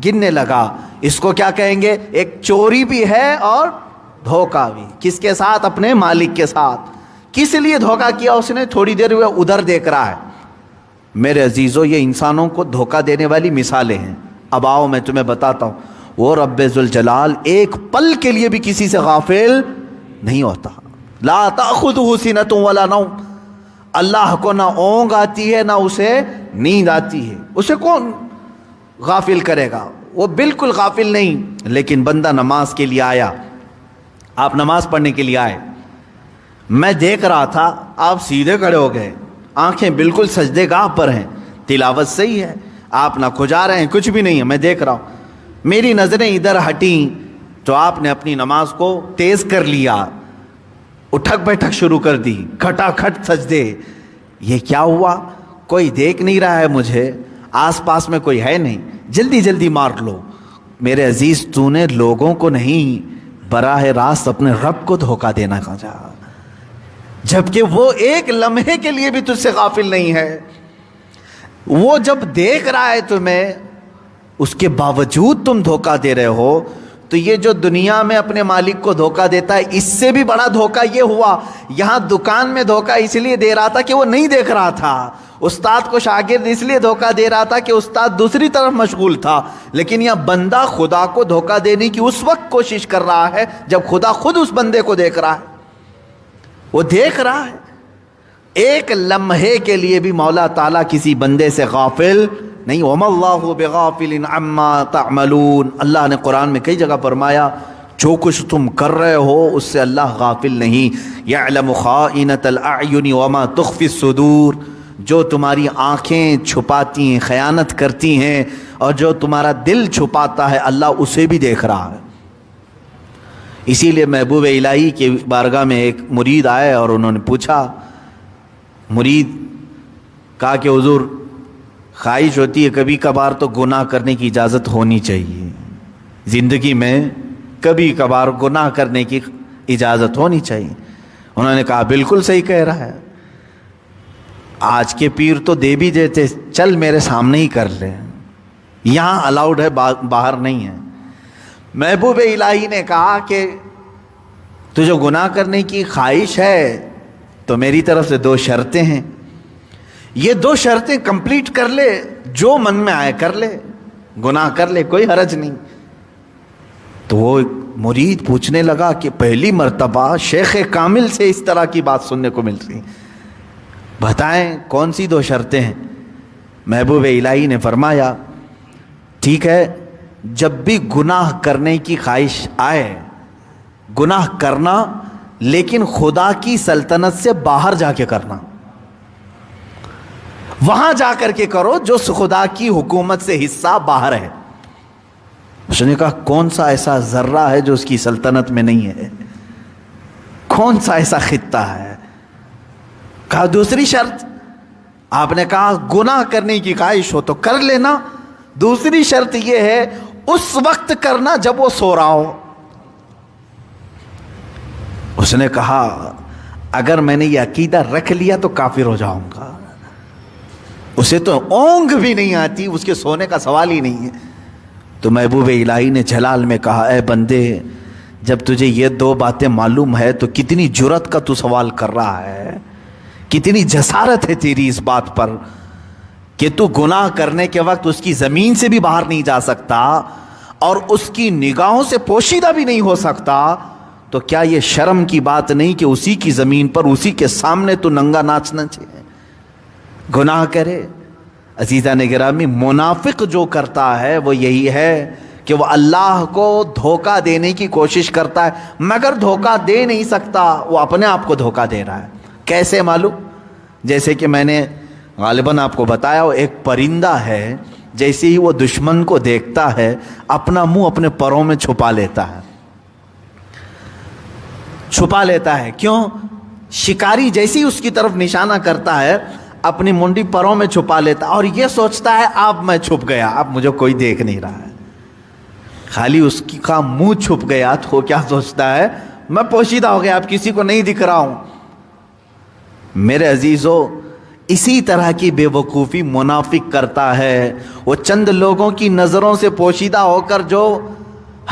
گننے لگا. اس کو کیا کہیں گے؟ ایک چوری بھی ہے اور دھوکہ بھی. کس کے ساتھ؟ اپنے مالک کے ساتھ. کس لیے دھوکہ کیا اس نے؟ تھوڑی دیر ہوئے ادھر دیکھ رہا ہے. میرے عزیزو, یہ انسانوں کو دھوکہ دینے والی مثالیں ہیں. اب آؤ میں تمہیں بتاتا ہوں, وہ رب ذوالجلال ایک پل کے لیے بھی کسی سے غافل نہیں ہوتا. لا تأخذہ سنۃ ولا نوم. اللہ کو نہ اونگ آتی ہے نہ اسے نیند آتی ہے. اسے کون غافل کرے گا؟ وہ بالکل غافل نہیں. لیکن بندہ نماز کے لیے آیا, آپ نماز پڑھنے کے لیے آئے, میں دیکھ رہا تھا آپ سیدھے کھڑے ہو گئے, آنکھیں بالکل سجدے گاہ پر ہیں, تلاوت صحیح ہے, آپ نہ کھجا رہے ہیں, کچھ بھی نہیں ہے, میں دیکھ رہا ہوں. میری نظریں ادھر ہٹیں تو آپ نے اپنی نماز کو تیز کر لیا, اٹھک بیٹھک شروع کر دی, کھٹا کھٹ سجدے. یہ کیا ہوا؟ کوئی دیکھ نہیں رہا ہے مجھے, آس پاس میں کوئی ہے نہیں, جلدی جلدی مار لو. میرے عزیز, تو نے لوگوں کو نہیں براہ راست اپنے رب کو دھوکہ دینا کا جا, جبکہ وہ ایک لمحے کے لیے بھی تجھ سے غافل نہیں ہے. وہ جب دیکھ رہا ہے تمہیں, اس کے باوجود تم دھوکہ دے رہے ہو. تو یہ جو دنیا میں اپنے مالک کو دھوکہ دیتا ہے, اس سے بھی بڑا دھوکہ یہ ہوا. یہاں دکان میں دھوکہ اس لیے دے رہا تھا کہ وہ نہیں دیکھ رہا تھا. استاد کو شاگرد اس لیے دھوکہ دے رہا تھا کہ استاد دوسری طرف مشغول تھا. لیکن یہ بندہ خدا کو دھوکہ دینے کی اس وقت کوشش کر رہا ہے جب خدا خود اس بندے کو دیکھ رہا ہے. وہ دیکھ رہا ہے. ایک لمحے کے لیے بھی مولا تعالیٰ کسی بندے سے غافل نہیں. وَمَا اللَّهُ بِغَافِلٍ عَمَّا تَعْمَلُونَ. اللہ نے قرآن میں کئی جگہ فرمایا جو کچھ تم کر رہے ہو اس سے اللہ غافل نہیں. يَعْلَمُ خَائِنَةَ الْأَعْيُنِ وَمَا تُخْفِي الصُّدُورُ. جو تمہاری آنکھیں چھپاتی ہیں, خیانت کرتی ہیں, اور جو تمہارا دل چھپاتا ہے اللہ اسے بھی دیکھ رہا ہے. اسی لیے محبوب الہی کے بارگاہ میں ایک مرید آئے اور انہوں نے پوچھا, مرید کہا کہ حضور خواہش ہوتی ہے کبھی کبھار تو گناہ کرنے کی اجازت ہونی چاہیے, زندگی میں کبھی کبھار گناہ کرنے کی اجازت ہونی چاہیے. انہوں نے کہا بالکل صحیح کہہ رہا ہے, آج کے پیر تو دے بھی دیتے, چل میرے سامنے ہی کر لے, یہاں الاؤڈ ہے, باہر نہیں ہے. محبوب الہی نے کہا کہ تجھے گناہ کرنے کی خواہش ہے تو میری طرف سے 2 شرطیں ہیں, یہ 2 شرطیں کمپلیٹ کر لے, جو من میں آئے کر لے, گناہ کر لے, کوئی حرج نہیں. تو وہ مرید پوچھنے لگا کہ پہلی مرتبہ شیخ کامل سے اس طرح کی بات سننے کو مل رہی, بتائیں کون سی 2 شرطیں ہیں؟ محبوب الہی نے فرمایا ٹھیک ہے, جب بھی گناہ کرنے کی خواہش آئے, گناہ کرنا لیکن خدا کی سلطنت سے باہر جا کے کرنا, وہاں جا کر کے کرو جو خدا کی حکومت سے حصہ باہر ہے. اس نے کہا کون سا ایسا ذرہ ہے جو اس کی سلطنت میں نہیں ہے؟ کون سا ایسا خطہ ہے؟ کہا دوسری شرط. آپ نے کہا گناہ کرنے کی خواہش ہو تو کر لینا، دوسری شرط یہ ہے اس وقت کرنا جب وہ سو رہا ہو. اس نے کہا اگر میں نے یہ عقیدہ رکھ لیا تو کافر ہو جاؤں گا. اسے تو اونگ بھی نہیں آتی، اس کے سونے کا سوال ہی نہیں ہے. تو محبوب الہی نے جلال میں کہا اے بندے، جب تجھے یہ دو باتیں معلوم ہے تو کتنی جرت کا تو سوال کر رہا ہے، کتنی جسارت ہے تیری اس بات پر کہ تو گناہ کرنے کے وقت اس کی زمین سے بھی باہر نہیں جا سکتا اور اس کی نگاہوں سے پوشیدہ بھی نہیں ہو سکتا. تو کیا یہ شرم کی بات نہیں کہ اسی کی زمین پر اسی کے سامنے تو ننگا ناچنا چاہیے، گناہ کرے؟ عزیزان گرامی، منافق جو کرتا ہے وہ یہی ہے کہ وہ اللہ کو دھوکہ دینے کی کوشش کرتا ہے مگر دھوکہ دے نہیں سکتا، وہ اپنے آپ کو دھوکہ دے رہا ہے. کیسے معلوم؟ جیسے کہ میں نے غالباً آپ کو بتایا، وہ ایک پرندہ ہے، جیسے ہی وہ دشمن کو دیکھتا ہے اپنا منہ اپنے پروں میں چھپا لیتا ہے. چھپا لیتا ہے کیوں؟ شکاری جیسے ہی اس کی طرف نشانہ کرتا ہے اپنی منڈی پروں میں چھپا لیتا اور یہ سوچتا ہے اب میں چھپ گیا، اب مجھے کوئی دیکھ نہیں رہا ہے. خالی اس کا منہ چھپ گیا تو کیا سوچتا ہے میں پوشیدہ ہو گیا، اب کسی کو نہیں دکھ رہا ہوں. میرے عزیزو، اسی طرح کی بے وقوفی منافق کرتا ہے. وہ چند لوگوں کی نظروں سے پوشیدہ ہو کر جو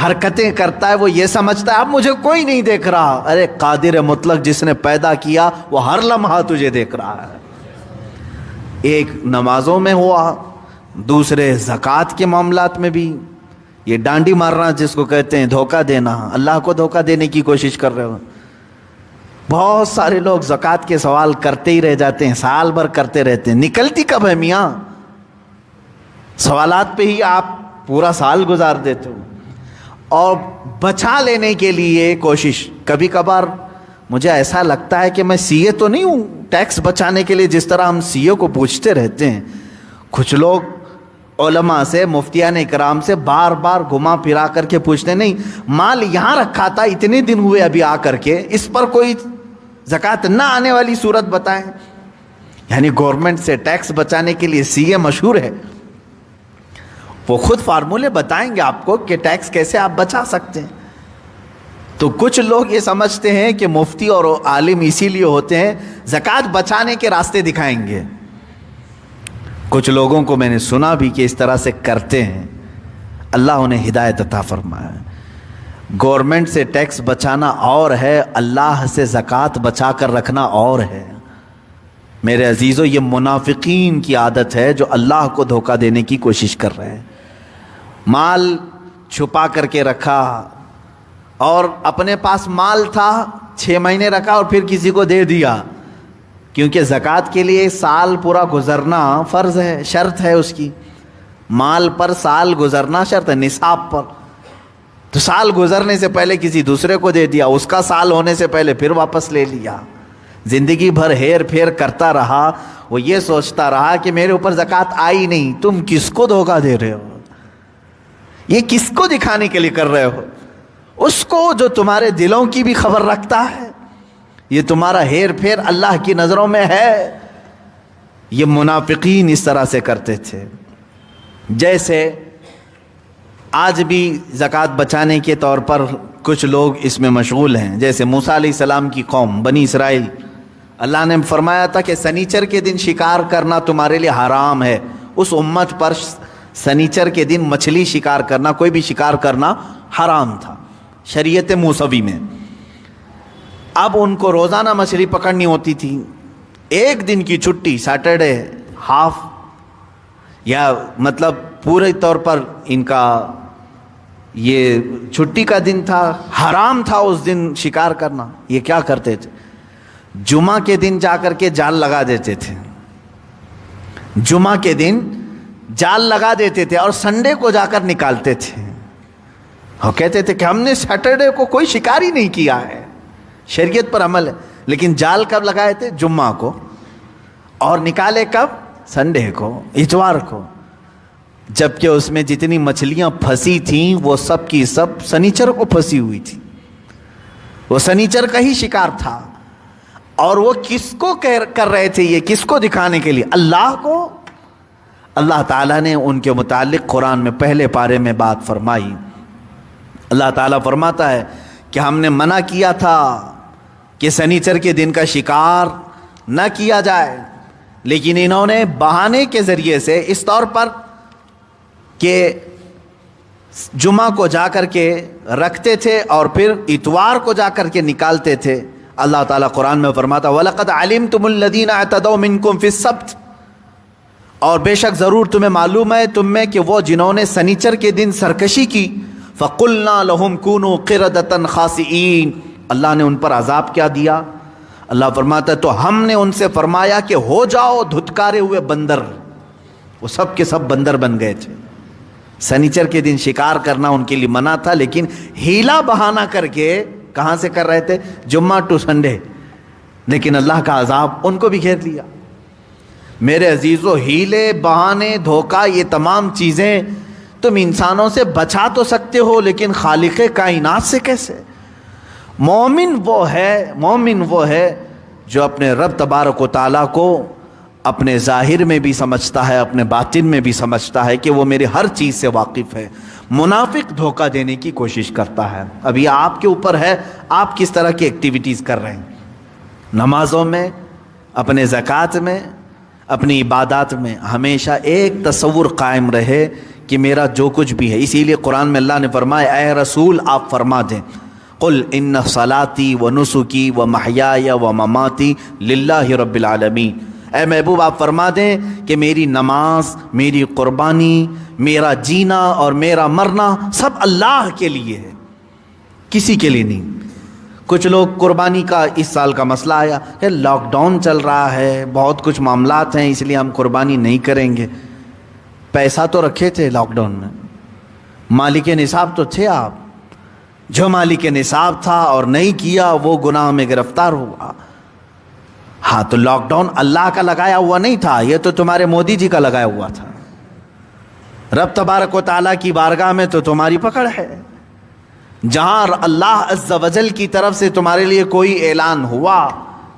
حرکتیں کرتا ہے وہ یہ سمجھتا ہے اب مجھے کوئی نہیں دیکھ رہا. ارے قادر مطلق جس نے پیدا کیا وہ ہر لمحہ تجھے دیکھ رہا ہے. ایک نمازوں میں ہوا، دوسرے زکوٰۃ کے معاملات میں بھی. یہ ڈانڈی مارنا جس کو کہتے ہیں دھوکہ دینا، اللہ کو دھوکہ دینے کی کوشش کر رہے ہو. بہت سارے لوگ زکوٰۃ کے سوال کرتے ہی رہ جاتے ہیں، سال بھر کرتے رہتے ہیں. نکلتی کب ہے میاں؟ سوالات پہ ہی آپ پورا سال گزار دیتے ہو. اور بچا لینے کے لیے کوشش، کبھی کبھار مجھے ایسا لگتا ہے کہ میں سی اے تو نہیں ہوں، ٹیکس بچانے کے لیے جس طرح ہم سی اے کو پوچھتے رہتے ہیں، کچھ لوگ علماء سے، مفتیان اکرام سے بار بار گھما پھرا کر کے پوچھتے نہیں مال یہاں رکھا تھا اتنے دن ہوئے ابھی آ کر کے، اس پر کوئی زکوٰۃ نہ آنے والی صورت بتائیں. یعنی گورنمنٹ سے ٹیکس بچانے کے لیے سی اے مشہور ہے، وہ خود فارمولے بتائیں گے آپ کو کہ ٹیکس کیسے آپ بچا سکتے ہیں. تو کچھ لوگ یہ سمجھتے ہیں کہ مفتی اور عالم اسی لیے ہوتے ہیں زکوٰۃ بچانے کے راستے دکھائیں گے. کچھ لوگوں کو میں نے سنا بھی کہ اس طرح سے کرتے ہیں، اللہ انہیں ہدایت عطا فرمائے. گورنمنٹ سے ٹیکس بچانا اور ہے، اللہ سے زکوٰۃ بچا کر رکھنا اور ہے. میرے عزیزو، یہ منافقین کی عادت ہے جو اللہ کو دھوکہ دینے کی کوشش کر رہے ہیں. مال چھپا کر کے رکھا اور اپنے پاس مال تھا 6 مہینے رکھا اور پھر کسی کو دے دیا، کیونکہ زکوٰۃ کے لیے سال پورا گزرنا فرض ہے، شرط ہے اس کی. مال پر سال گزرنا شرط ہے، نصاب پر. تو سال گزرنے سے پہلے کسی دوسرے کو دے دیا، اس کا سال ہونے سے پہلے پھر واپس لے لیا. زندگی بھر ہیر پھیر کرتا رہا. وہ یہ سوچتا رہا کہ میرے اوپر زکوٰۃ آئی نہیں. تم کس کو دھوکہ دے رہے ہو؟ یہ کس کو دکھانے کے لیے کر رہے ہو؟ اس کو جو تمہارے دلوں کی بھی خبر رکھتا ہے. یہ تمہارا ہیر پھیر اللہ کی نظروں میں ہے. یہ منافقین اس طرح سے کرتے تھے. جیسے آج بھی زکوٰۃ بچانے کے طور پر کچھ لوگ اس میں مشغول ہیں. جیسے موسیٰ علیہ السلام کی قوم بنی اسرائیل، اللہ نے فرمایا تھا کہ سنیچر کے دن شکار کرنا تمہارے لیے حرام ہے. اس امت پر سنیچر کے دن مچھلی شکار کرنا، کوئی بھی شکار کرنا حرام تھا شریعت موسوی میں. اب ان کو روزانہ مچھلی پکڑنی ہوتی تھی. ایک دن کی چھٹی، سیٹرڈے ہاف، یا مطلب پورے طور پر ان کا یہ چھٹی کا دن تھا، حرام تھا اس دن شکار کرنا. یہ کیا کرتے تھے؟ جمعہ کے دن جا کر کے جال لگا دیتے تھے. جمعہ کے دن جال لگا دیتے تھے اور سنڈے کو جا کر نکالتے تھے. وہ کہتے تھے کہ ہم نے سیٹرڈے کو کوئی شکار ہی نہیں کیا ہے، شریعت پر عمل ہے. لیکن جال کب لگائے تھے؟ جمعہ کو. اور نکالے کب؟ سنڈے کو، اتوار کو. جبکہ اس میں جتنی مچھلیاں پھنسی تھیں وہ سب کی سب سنیچر کو پھنسی ہوئی تھی. وہ سنیچر کا ہی شکار تھا. اور وہ کس کو کر رہے تھے؟ یہ کس کو دکھانے کے لیے؟ اللہ کو. اللہ تعالیٰ نے ان کے متعلق قرآن میں پہلے پارے میں بات فرمائی. اللہ تعالیٰ فرماتا ہے کہ ہم نے منع کیا تھا کہ سنیچر کے دن کا شکار نہ کیا جائے، لیکن انہوں نے بہانے کے ذریعے سے اس طور پر کہ جمعہ کو جا کر کے رکھتے تھے اور پھر اتوار کو جا کر کے نکالتے تھے. اللہ تعالیٰ قرآن میں فرماتا وَلَقَدْ عَلِمْتُمُ الَّذِينَ اعْتَدَوْا مِنْكُمْ فِي السَّبْتِ، اور بے شک ضرور تمہیں معلوم ہے تم میں کہ وہ جنہوں نے سنیچر کے دن سرکشی کی، فَقُلْنَا لَهُمْ كُونُوا قِرَدَةً خَاسِئِينَ، اللہ نے ان پر عذاب کیا دیا؟ اللہ فرماتا ہے تو ہم نے ان سے فرمایا کہ ہو جاؤ دھتکارے ہوئے بندر. وہ سب کے سب بندر بن گئے تھے. سنیچر کے دن شکار کرنا ان کے لیے منع تھا، لیکن ہیلا بہانہ کر کے کہاں سے کر رہے تھے؟ جمعہ ٹو سنڈے. لیکن اللہ کا عذاب ان کو بھی گھیر لیا. میرے عزیزو، ہیلے، بہانے، دھوکہ، یہ تمام چیزیں تم انسانوں سے بچا تو سکتے ہو، لیکن خالق کائنات سے کیسے؟ مومن وہ ہے جو اپنے رب تبارک و تعالیٰ کو اپنے ظاہر میں بھی سمجھتا ہے، اپنے باطن میں بھی سمجھتا ہے کہ وہ میرے ہر چیز سے واقف ہے. منافق دھوکہ دینے کی کوشش کرتا ہے. اب یہ آپ کے اوپر ہے آپ کس طرح کی ایکٹیویٹیز کر رہے ہیں. نمازوں میں، اپنے زکوٰۃ میں، اپنی عبادات میں ہمیشہ ایک تصور قائم رہے کہ میرا جو کچھ بھی ہے. اسی لیے قرآن میں اللہ نے فرمایا اے رسول آپ فرما دیں قل ان صلاتی و نسکی و محیای و مماتی للہ رب العالمین. اے محبوب آپ فرما دیں کہ میری نماز، میری قربانی، میرا جینا اور میرا مرنا سب اللہ کے لیے ہے، کسی کے لیے نہیں. کچھ لوگ قربانی کا اس سال کا مسئلہ آیا کہ لاک ڈاؤن چل رہا ہے، بہت کچھ معاملات ہیں، اس لیے ہم قربانی نہیں کریں گے. پیسہ تو رکھے تھے لاک ڈاؤن میں، مالک نصاب تو تھے آپ. جو مالک نصاب تھا اور نہیں کیا وہ گناہ میں گرفتار ہوا. ہاں تو لاک ڈاؤن اللہ کا لگایا ہوا نہیں تھا، یہ تو تمہارے مودی جی کا لگایا ہوا تھا. رب تبارک و تعالیٰ کی بارگاہ میں تو تمہاری پکڑ ہے. جہاں اللہ عز و جل کی طرف سے تمہارے لیے کوئی اعلان ہوا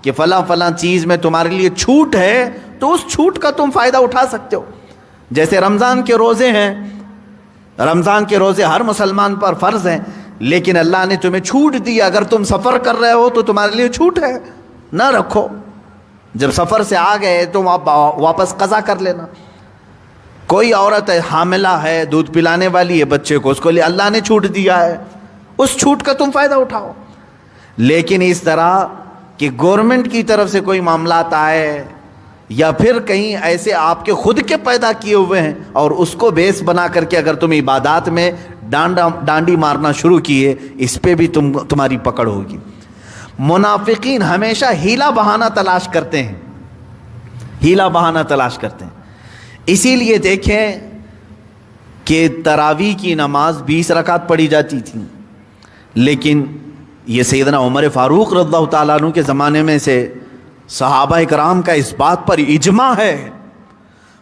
کہ فلاں فلاں چیز میں تمہارے لیے چھوٹ ہے تو اس چھوٹ کا تم فائدہ اٹھا سکتے ہو. جیسے رمضان کے روزے ہیں، رمضان کے روزے ہر مسلمان پر فرض ہیں، لیکن اللہ نے تمہیں چھوٹ دی. اگر تم سفر کر رہے ہو تو تمہارے لیے چھوٹ ہے، نہ رکھو. جب سفر سے آ گئے تو واپس قضا کر لینا. کوئی عورت ہے حاملہ ہے، دودھ پلانے والی ہے بچے کو، اس کو لیے اللہ نے چھوٹ دیا ہے، اس چھوٹ کا تم فائدہ اٹھاؤ. لیکن اس طرح کہ گورنمنٹ کی طرف سے کوئی معاملات آئے یا پھر کہیں ایسے آپ کے خود کے پیدا کیے ہوئے ہیں اور اس کو بیس بنا کر کے اگر تم عبادات میں ڈانڈی مارنا شروع کیے، اس پہ بھی تمہاری پکڑ ہوگی. منافقین ہمیشہ ہیلا بہانہ تلاش کرتے ہیں، ہیلا بہانہ تلاش کرتے ہیں. اسی لیے دیکھیں کہ تراویح کی نماز 20 رکعت پڑھی جاتی تھی، لیکن یہ سیدنا عمر فاروق رضی اللہ تعالیٰ عنہ کے زمانے میں سے صحابہ کرام کا اس بات پر اجماع ہے،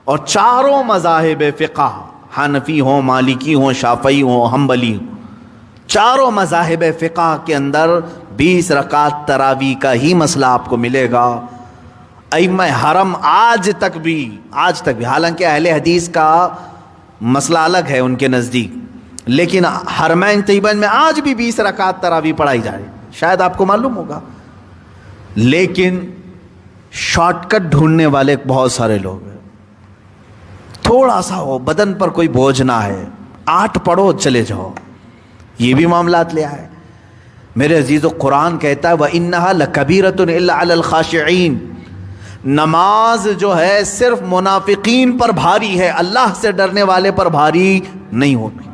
اور چاروں مذاہب فقہ، حنفی ہوں، مالکی ہوں، شافعی ہوں، حنبلی ہوں، چاروں مذاہب فقہ کے اندر 20 رکعت تراویح کا ہی مسئلہ آپ کو ملے گا. ائمہ حرم آج تک بھی، حالانکہ اہل حدیث کا مسئلہ الگ ہے ان کے نزدیک، لیکن حرمین طیبین میں آج بھی 20 رکعت تراویح پڑھائی جا رہی. شاید آپ کو معلوم ہوگا، لیکن شارٹ کٹ ڈھونڈنے والے بہت سارے لوگ ہیں. تھوڑا سا ہو، بدن پر کوئی بوجھ نہ ہے، 8 پڑھو چلے جاؤ، یہ بھی معاملات لے آئے. میرے عزیزو، قرآن کہتا ہے وَإِنَّهَا لَكَبِيرَةٌ إِلَّا عَلَى الْخَاشِعِينَ. نماز جو ہے صرف منافقین پر بھاری ہے، اللہ سے ڈرنے والے پر بھاری نہیں ہوگی.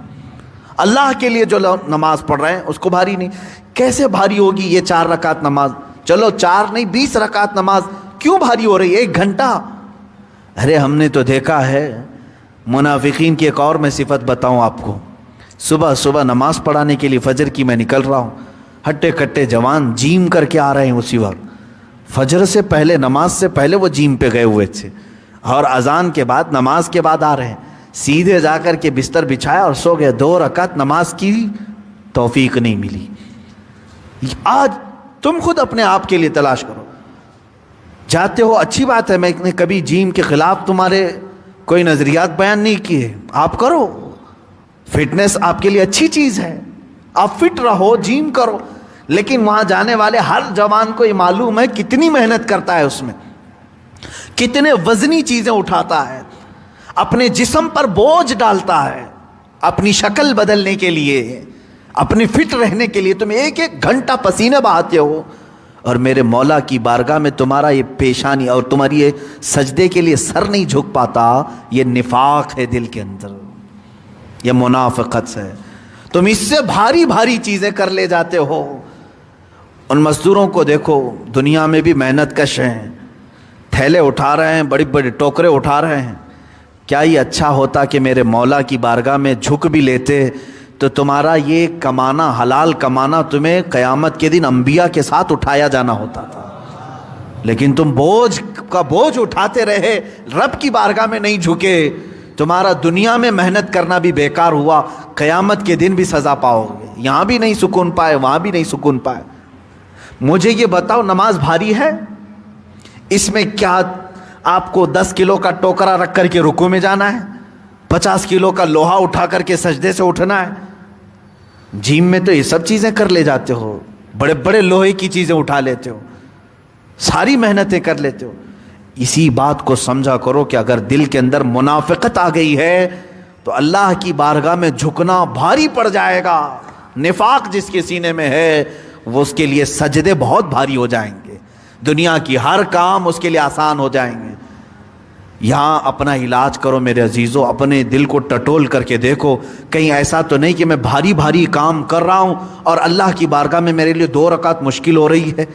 اللہ کے لیے جو نماز پڑھ رہے ہیں اس کو بھاری نہیں. کیسے بھاری ہوگی یہ 4 رکعت نماز؟ چلو 4 نہیں 20 رکعت نماز کیوں بھاری ہو رہی ہے؟ 1 گھنٹہ. ارے ہم نے تو دیکھا ہے منافقین کی ایک اور میں صفت بتاؤں آپ کو. صبح صبح نماز پڑھانے کے لیے فجر کی میں نکل رہا ہوں، ہٹے کٹے جوان جیم کر کے آ رہے ہیں. اسی وقت فجر سے پہلے، نماز سے پہلے وہ جیم پہ گئے ہوئے تھے، اور اذان کے بعد، نماز کے بعد آ رہے ہیں. سیدھے جا کر کے بستر بچھایا اور سو گئے. 2 رکعت نماز کی توفیق نہیں ملی. آج تم خود اپنے آپ کے لیے تلاش کرو. جاتے ہو اچھی بات ہے, میں نے کبھی جیم کے خلاف تمہارے کوئی نظریات بیان نہیں کیے, آپ کرو, فٹنس آپ کے لیے اچھی چیز ہے, آپ فٹ رہو, جیم کرو. لیکن وہاں جانے والے ہر جوان کو یہ معلوم ہے کتنی محنت کرتا ہے, اس میں کتنے وزنی چیزیں اٹھاتا ہے, اپنے جسم پر بوجھ ڈالتا ہے اپنی شکل بدلنے کے لیے, اپنی فٹ رہنے کے لیے. تم 1-1 گھنٹہ پسینے بہاتے ہو, اور میرے مولا کی بارگاہ میں تمہارا یہ پیشانی اور تمہاری یہ سجدے کے لیے سر نہیں جھک پاتا. یہ نفاق ہے دل کے اندر, یہ منافقت ہے. تم اس سے بھاری بھاری چیزیں کر لے جاتے ہو. ان مزدوروں کو دیکھو, دنیا میں بھی محنت کش ہیں, تھیلے اٹھا رہے ہیں, بڑی بڑی ٹوکرے اٹھا رہے ہیں. کیا یہ اچھا ہوتا کہ میرے مولا کی بارگاہ میں جھک بھی لیتے تو تمہارا یہ کمانا, حلال کمانا, تمہیں قیامت کے دن انبیاء کے ساتھ اٹھایا جانا ہوتا تھا. لیکن تم بوجھ کا بوجھ اٹھاتے رہے, رب کی بارگاہ میں نہیں جھکے. تمہارا دنیا میں محنت کرنا بھی بیکار ہوا, قیامت کے دن بھی سزا پاؤ گے. یہاں بھی نہیں سکون پائے, وہاں بھی نہیں سکون پائے. مجھے یہ بتاؤ, نماز بھاری ہے؟ اس میں کیا آپ کو 10 کلو کا ٹوکرا رکھ کر کے رکوع میں جانا ہے, 50 کلو کا لوہا اٹھا کر کے سجدے سے اٹھنا ہے؟ جیم میں تو یہ سب چیزیں کر لے جاتے ہو, بڑے بڑے لوہے کی چیزیں اٹھا لیتے ہو, ساری محنتیں کر لیتے ہو. اسی بات کو سمجھا کرو کہ اگر دل کے اندر منافقت آ گئی ہے تو اللہ کی بارگاہ میں جھکنا بھاری پڑ جائے گا. نفاق جس کے سینے میں ہے وہ اس کے لیے سجدے بہت بھاری ہو جائیں گے, دنیا کی ہر کام اس کے لیے آسان ہو جائیں گے. یہاں اپنا علاج کرو میرے عزیزو, اپنے دل کو ٹٹول کر کے دیکھو, کہیں ایسا تو نہیں کہ میں بھاری بھاری کام کر رہا ہوں اور اللہ کی بارگاہ میں میرے لیے 2 رکعت مشکل ہو رہی ہے,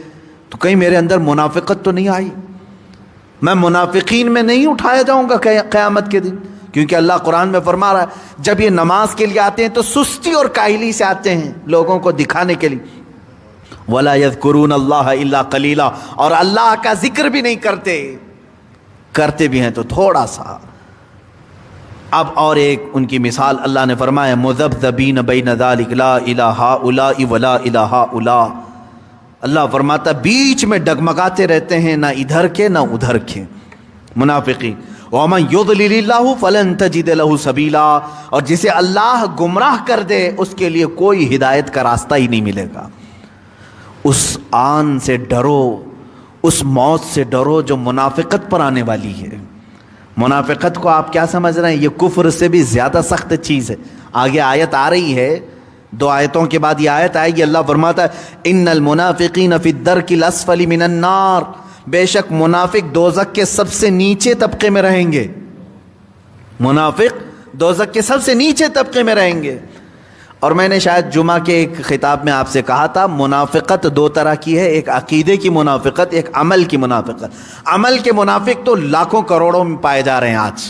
تو کہیں میرے اندر منافقت تو نہیں آئی, میں منافقین میں نہیں اٹھایا جاؤں گا قیامت کے دن. کیونکہ اللہ قرآن میں فرما رہا ہے جب یہ نماز کے لیے آتے ہیں تو سستی اور کاہلی سے آتے ہیں, لوگوں کو دکھانے کے لیے. وَلَا يَذْكُرُونَ اللَّهَ إِلَّا قَلِيلًا, اور اللہ کا ذکر بھی نہیں کرتے, کرتے بھی ہیں تو تھوڑا سا. اب اور ایک ان کی مثال اللہ نے فرمایا, مذبذبین بین ذلک لا الہ ہؤلاء ولا الہ ہؤلاء. اللہ فرماتا بیچ میں ڈگمگاتے رہتے ہیں, نہ ادھر کے نہ ادھر کے منافقین. وَمَن يُضْلِلِ اللَّهُ فَلَن تَجِدَ لَهُ سَبِيلًا, اور جسے اللہ گمراہ کر دے اس کے لیے کوئی ہدایت کا راستہ ہی نہیں ملے گا. اس آن سے ڈرو, اس موت سے ڈرو جو منافقت پر آنے والی ہے. منافقت کو آپ کیا سمجھ رہے ہیں؟ یہ کفر سے بھی زیادہ سخت چیز ہے. آگے آیت آ رہی ہے, 2 آیتوں کے بعد یہ آیت آئے گی. اللہ فرماتا ہے ان المنافقین فی الدرک الاسفل من النار, بے شک منافق دوزخ کے سب سے نیچے طبقے میں رہیں گے. منافق دوزخ کے سب سے نیچے طبقے میں رہیں گے. اور میں نے شاید جمعہ کے ایک خطاب میں آپ سے کہا تھا, منافقت 2 طرح کی ہے, ایک عقیدے کی منافقت, ایک عمل کی منافقت. عمل کے منافق تو لاکھوں کروڑوں میں پائے جا رہے ہیں آج.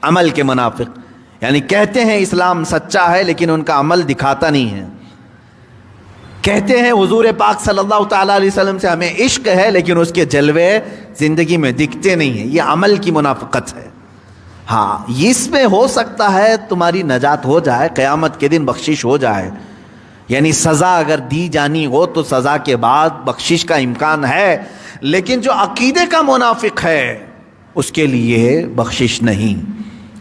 عمل کے منافق یعنی کہتے ہیں اسلام سچا ہے لیکن ان کا عمل دکھاتا نہیں ہے. کہتے ہیں حضور پاک صلی اللہ تعالیٰ علیہ وسلم سے ہمیں عشق ہے لیکن اس کے جلوے زندگی میں دکھتے نہیں ہیں. یہ عمل کی منافقت ہے. ہاں, اس میں ہو سکتا ہے تمہاری نجات ہو جائے, قیامت کے دن بخشش ہو جائے, یعنی سزا اگر دی جانی ہو تو سزا کے بعد بخشش کا امکان ہے. لیکن جو عقیدے کا منافق ہے اس کے لیے بخشش نہیں.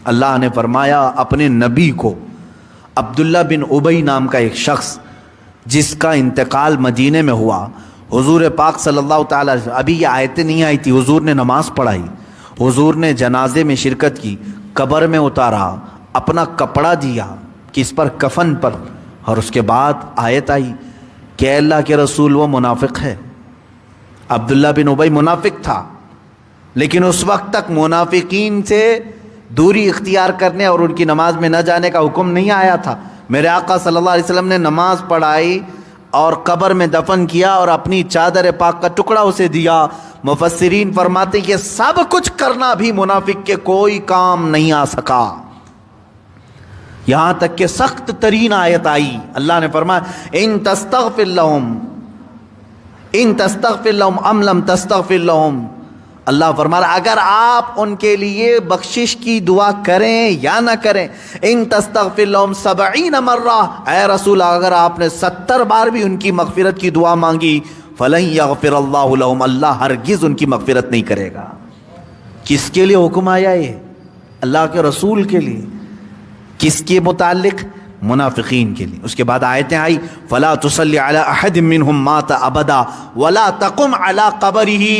اللہ نے فرمایا اپنے نبی کو, عبداللہ بن ابی نام کا ایک شخص جس کا انتقال مدینے میں ہوا, حضور پاک صلی اللہ تعالیٰ, ابھی یہ آیتیں نہیں آئی تھی, حضور نے نماز پڑھائی, حضور نے جنازے میں شرکت کی, قبر میں اتارا, اپنا کپڑا دیا کس پر, کفن پر, اور اس کے بعد آیت آئی کہ اللہ کے رسول وہ منافق ہے. عبداللہ بن ابی منافق تھا لیکن اس وقت تک منافقین سے دوری اختیار کرنے اور ان کی نماز میں نہ جانے کا حکم نہیں آیا تھا. میرے آقا صلی اللہ علیہ وسلم نے نماز پڑھائی اور قبر میں دفن کیا اور اپنی چادر پاک کا ٹکڑا اسے دیا. مفسرین فرماتے کہ سب کچھ کرنا بھی منافق کے کوئی کام نہیں آ سکا, یہاں تک کہ سخت ترین آیت آئی. اللہ نے فرمایا ان تستغفر لهم ام لم تستغفر لهم, اللہ فرما رہا اگر آپ ان کے لیے بخشش کی دعا کریں یا نہ کریں، ان تستغفر لهم 70 مرہ، اے رسول اگر آپ نے 70 بار بھی ان کی مغفرت کی دعا مانگی، فلن یغفر اللہ لهم، اللہ ہرگز ان کی مغفرت نہیں کرے گا۔ کس کے لیے حکم آیا یہ؟ اللہ کے رسول کے لیے۔ کس کے متعلق؟ منافقین کے لیے۔ اس کے بعد آیتیں آئی فلا تصلی علی احد منهم مات ابدا ولا تقم علی قبرہ۔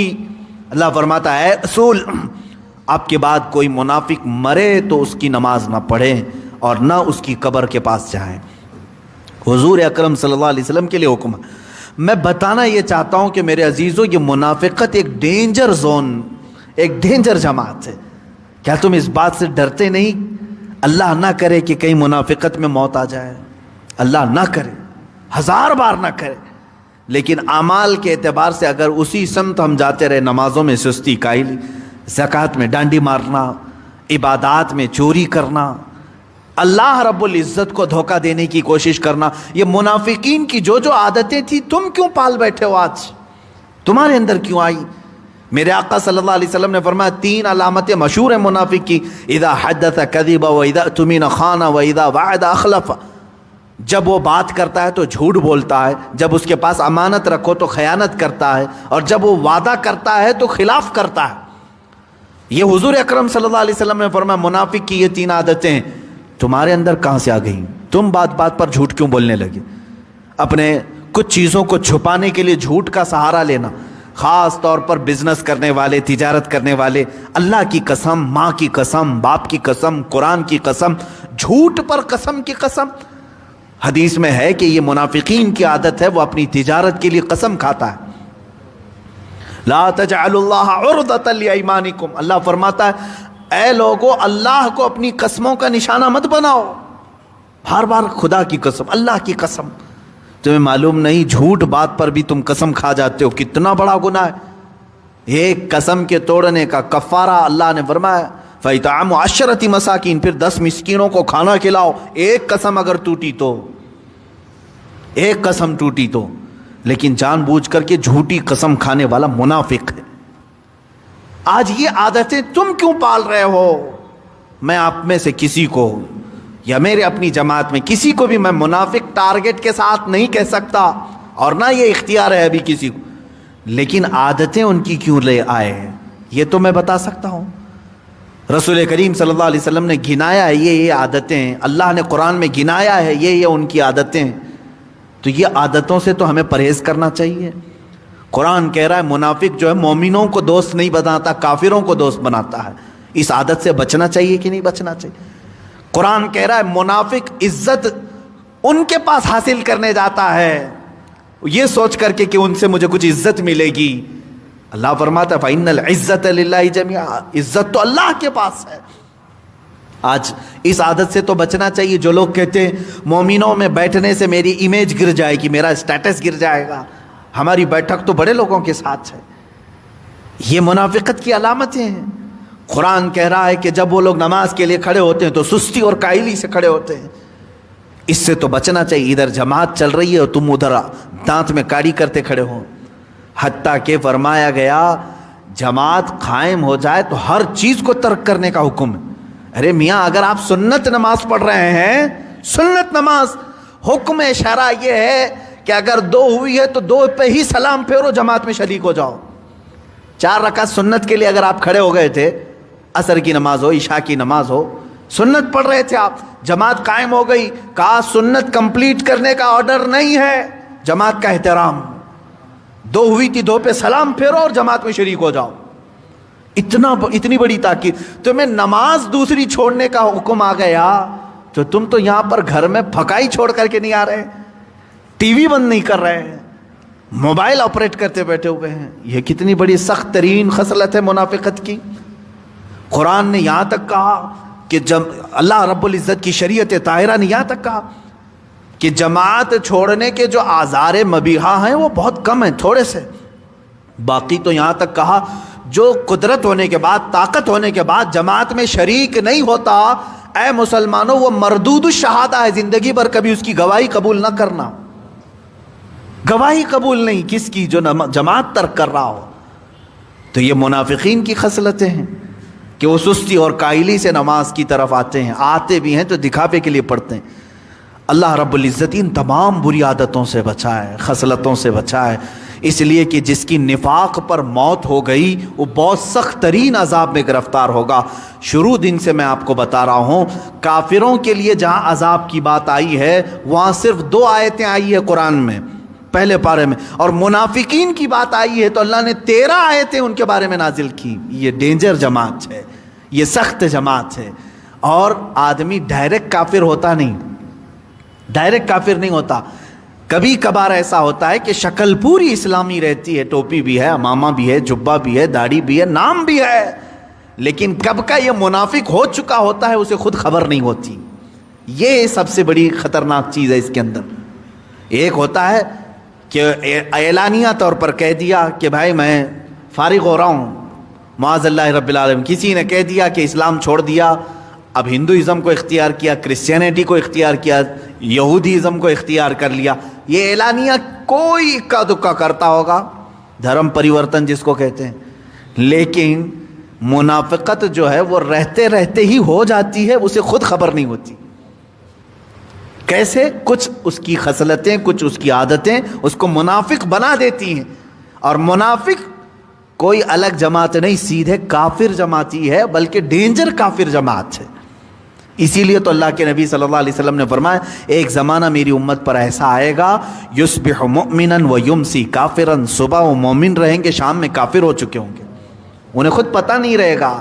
اللہ فرماتا ہے رسول آپ کے بعد کوئی منافق مرے تو اس کی نماز نہ پڑھیں اور نہ اس کی قبر کے پاس جائیں۔ حضور اکرم صلی اللہ علیہ وسلم کے لیے حکم ہے۔ میں بتانا یہ چاہتا ہوں کہ میرے عزیزوں یہ منافقت ایک ڈینجر زون، ایک ڈینجر جماعت ہے۔ کیا تم اس بات سے ڈرتے نہیں؟ اللہ نہ کرے کہ کہیں منافقت میں موت آ جائے، اللہ نہ کرے، 1000 بار نہ کرے، لیکن اعمال کے اعتبار سے اگر اسی سمت ہم جاتے رہے، نمازوں میں سستی کائلی، زکوٰۃ میں ڈانڈی مارنا، عبادات میں چوری کرنا، اللہ رب العزت کو دھوکہ دینے کی کوشش کرنا، یہ منافقین کی جو جو عادتیں تھیں تم کیوں پال بیٹھے ہو؟ آج تمہارے اندر کیوں آئی؟ میرے آقا صلی اللہ علیہ وسلم نے فرمایا 3 علامتیں مشہور ہیں منافق کی، اذا حدث کذب واذا اؤتمن خان واذا وعد اخلف۔ جب وہ بات کرتا ہے تو جھوٹ بولتا ہے، جب اس کے پاس امانت رکھو تو خیانت کرتا ہے، اور جب وہ وعدہ کرتا ہے تو خلاف کرتا ہے۔ یہ حضور اکرم صلی اللہ علیہ وسلم نے فرمایا منافق کی یہ 3 عادتیں ہیں، تمہارے اندر کہاں سے آ گئیں؟ تم بات بات پر جھوٹ کیوں بولنے لگے؟ اپنے کچھ چیزوں کو چھپانے کے لیے جھوٹ کا سہارا لینا، خاص طور پر بزنس کرنے والے، تجارت کرنے والے، اللہ کی قسم، ماں کی قسم، باپ کی قسم، قرآن کی قسم، جھوٹ پر قسم کی قسم۔ حدیث میں ہے کہ یہ منافقین کی عادت ہے، وہ اپنی تجارت کے لیے قسم کھاتا ہے۔ لا تجعلوا اللہ عرضۃ لایمانکم، اللہ فرماتا ہے اے لوگو اللہ کو اپنی قسموں کا نشانہ مت بناؤ، بار بار خدا کی قسم، اللہ کی قسم۔ تمہیں معلوم نہیں جھوٹ بات پر بھی تم قسم کھا جاتے ہو، کتنا بڑا گناہ ہے۔ ایک قسم کے توڑنے کا کفارہ اللہ نے فرمایا فَإِطْعَامُ 10 مَسَاكِينَ، پھر 10 مسکینوں کو کھانا کھلاؤ۔ ایک قسم اگر ٹوٹی تو، ایک قسم ٹوٹی تو، لیکن جان بوجھ کر کے جھوٹی قسم کھانے والا منافق ہے۔ آج یہ عادتیں تم کیوں پال رہے ہو؟ میں آپ میں سے کسی کو یا میرے اپنی جماعت میں کسی کو بھی میں منافق ٹارگٹ کے ساتھ نہیں کہہ سکتا، اور نہ یہ اختیار ہے ابھی کسی کو، لیکن عادتیں ان کی کیوں لے آئے ہیں یہ تو میں بتا سکتا ہوں۔ رسول کریم صلی اللہ علیہ وسلم نے گنایا ہے یہ عادتیں، اللہ نے قرآن میں گنایا ہے یہ ان کی عادتیں، تو یہ عادتوں سے تو ہمیں پرہیز کرنا چاہیے۔ قرآن کہہ رہا ہے منافق جو ہے مومنوں کو دوست نہیں بناتا، کافروں کو دوست بناتا ہے۔ اس عادت سے بچنا چاہیے کہ نہیں بچنا چاہیے؟ قرآن کہہ رہا ہے منافق عزت ان کے پاس حاصل کرنے جاتا ہے یہ سوچ کر کے کہ ان سے مجھے کچھ عزت ملے گی۔ اللہ فرماتا ہے فَإِنَّ الْعِزَّةَ لِلَّهِ جَمِيعًا، عزت تو اللہ کے پاس ہے۔ آج اس عادت سے تو بچنا چاہیے۔ جو لوگ کہتے ہیں مومنوں میں بیٹھنے سے میری امیج گر جائے گی، میرا اسٹیٹس گر جائے گا، ہماری بیٹھک تو بڑے لوگوں کے ساتھ ہے، یہ منافقت کی علامتیں ہیں۔ قرآن کہہ رہا ہے کہ جب وہ لوگ نماز کے لیے کھڑے ہوتے ہیں تو سستی اور کائلی سے کھڑے ہوتے ہیں۔ اس سے تو بچنا چاہیے۔ ادھر جماعت چل رہی ہے اور تم ادھر دانت میں کاڑی کرتے کھڑے ہو۔ حتیٰ کہ فرمایا گیا جماعت قائم ہو جائے تو ہر چیز کو ترک کرنے کا حکم ہے۔ ارے میاں اگر آپ سنت نماز پڑھ رہے ہیں، سنت نماز، حکم شرع یہ ہے کہ اگر 2 ہوئی ہے تو 2 پہ ہی سلام پھیرو، جماعت میں شریک ہو جاؤ۔ 4 رکعت سنت کے لیے اگر آپ کھڑے ہو گئے تھے، عصر کی نماز ہو، عشاء کی نماز ہو، سنت پڑھ رہے تھے آپ، جماعت قائم ہو گئی، کہا سنت کمپلیٹ کرنے کا آرڈر نہیں ہے، جماعت کا احترام، 2 ہوئی تھی 2 پہ سلام پھیرو اور جماعت میں شریک ہو جاؤ۔ اتنی بڑی تاکید، تمہیں نماز دوسری چھوڑنے کا حکم آ گیا تو تم تو یہاں پر گھر میں پھکائی چھوڑ کر کے نہیں آ رہے، ٹی وی بند نہیں کر رہے ہیں، موبائل آپریٹ کرتے بیٹھے ہوئے ہیں۔ یہ کتنی بڑی سخت ترین خصلت ہے منافقت کی۔ قرآن نے یہاں تک کہا کہ جب اللہ رب العزت کی شریعت طاہرہ نے یہاں تک کہا کہ جماعت چھوڑنے کے جو آزار مبیحہ ہیں وہ بہت کم ہیں، تھوڑے سے۔ باقی تو یہاں تک کہا جو قدرت ہونے کے بعد، طاقت ہونے کے بعد جماعت میں شریک نہیں ہوتا، اے مسلمانوں وہ مردود الشہادہ ہے، زندگی بھر کبھی اس کی گواہی قبول نہ کرنا۔ گواہی قبول نہیں کس کی؟ جو جماعت ترک کر رہا ہو۔ تو یہ منافقین کی خصلتیں ہیں کہ وہ سستی اور کائلی سے نماز کی طرف آتے ہیں، آتے بھی ہیں تو دکھاوے کے لیے پڑھتے ہیں۔ اللہ رب العزت ان تمام بری عادتوں سے بچائے، خصلتوں سے بچائے، اس لیے کہ جس کی نفاق پر موت ہو گئی وہ بہت سخت ترین عذاب میں گرفتار ہوگا۔ شروع دن سے میں آپ کو بتا رہا ہوں، کافروں کے لیے جہاں عذاب کی بات آئی ہے وہاں صرف 2 آیتیں آئی ہے قرآن میں، پہلے پارے میں، اور منافقین کی بات آئی ہے تو اللہ نے 13 آیتیں ان کے بارے میں نازل کی۔ یہ ڈینجر جماعت ہے، یہ سخت جماعت ہے، اور آدمی ڈائریکٹ کافر ہوتا نہیں، ڈائریکٹ کافر نہیں ہوتا۔ کبھی کبھار ایسا ہوتا ہے کہ شکل پوری اسلامی رہتی ہے، ٹوپی بھی ہے، امامہ بھی ہے، جبہ بھی ہے، داڑھی بھی ہے، نام بھی ہے، لیکن کب کا یہ منافق ہو چکا ہوتا ہے اسے خود خبر نہیں ہوتی۔ یہ سب سے بڑی خطرناک چیز ہے اس کے اندر۔ ایک ہوتا ہے کہ اعلانیہ طور پر کہہ دیا کہ بھائی میں فارغ ہو رہا ہوں، معاذ اللہ رب العالمین، کسی نے کہہ دیا کہ اسلام چھوڑ دیا، اب ہندوازم کو اختیار کیا، کرسچینٹی کو اختیار کیا، یہودیزم کو اختیار کر لیا۔ یہ اعلانیہ کوئی اکا دکا کرتا ہوگا، دھرم پریورتن جس کو کہتے ہیں، لیکن منافقت جو ہے وہ رہتے رہتے ہی ہو جاتی ہے، اسے خود خبر نہیں ہوتی۔ کیسے؟ کچھ اس کی خصلتیں، کچھ اس کی عادتیں اس کو منافق بنا دیتی ہیں، اور منافق کوئی الگ جماعت نہیں، سیدھے کافر جماعت ہی ہے، بلکہ ڈینجر کافر جماعت ہے۔ اسی لیے تو اللہ کے نبی صلی اللہ علیہ وسلم نے فرمایا ایک زمانہ میری امت پر ایسا آئے گا یصبح مؤمنا ویمسی کافرا، صبح وہ مومن رہیں گے، شام میں کافر ہو چکے ہوں گے، انہیں خود پتہ نہیں رہے گا،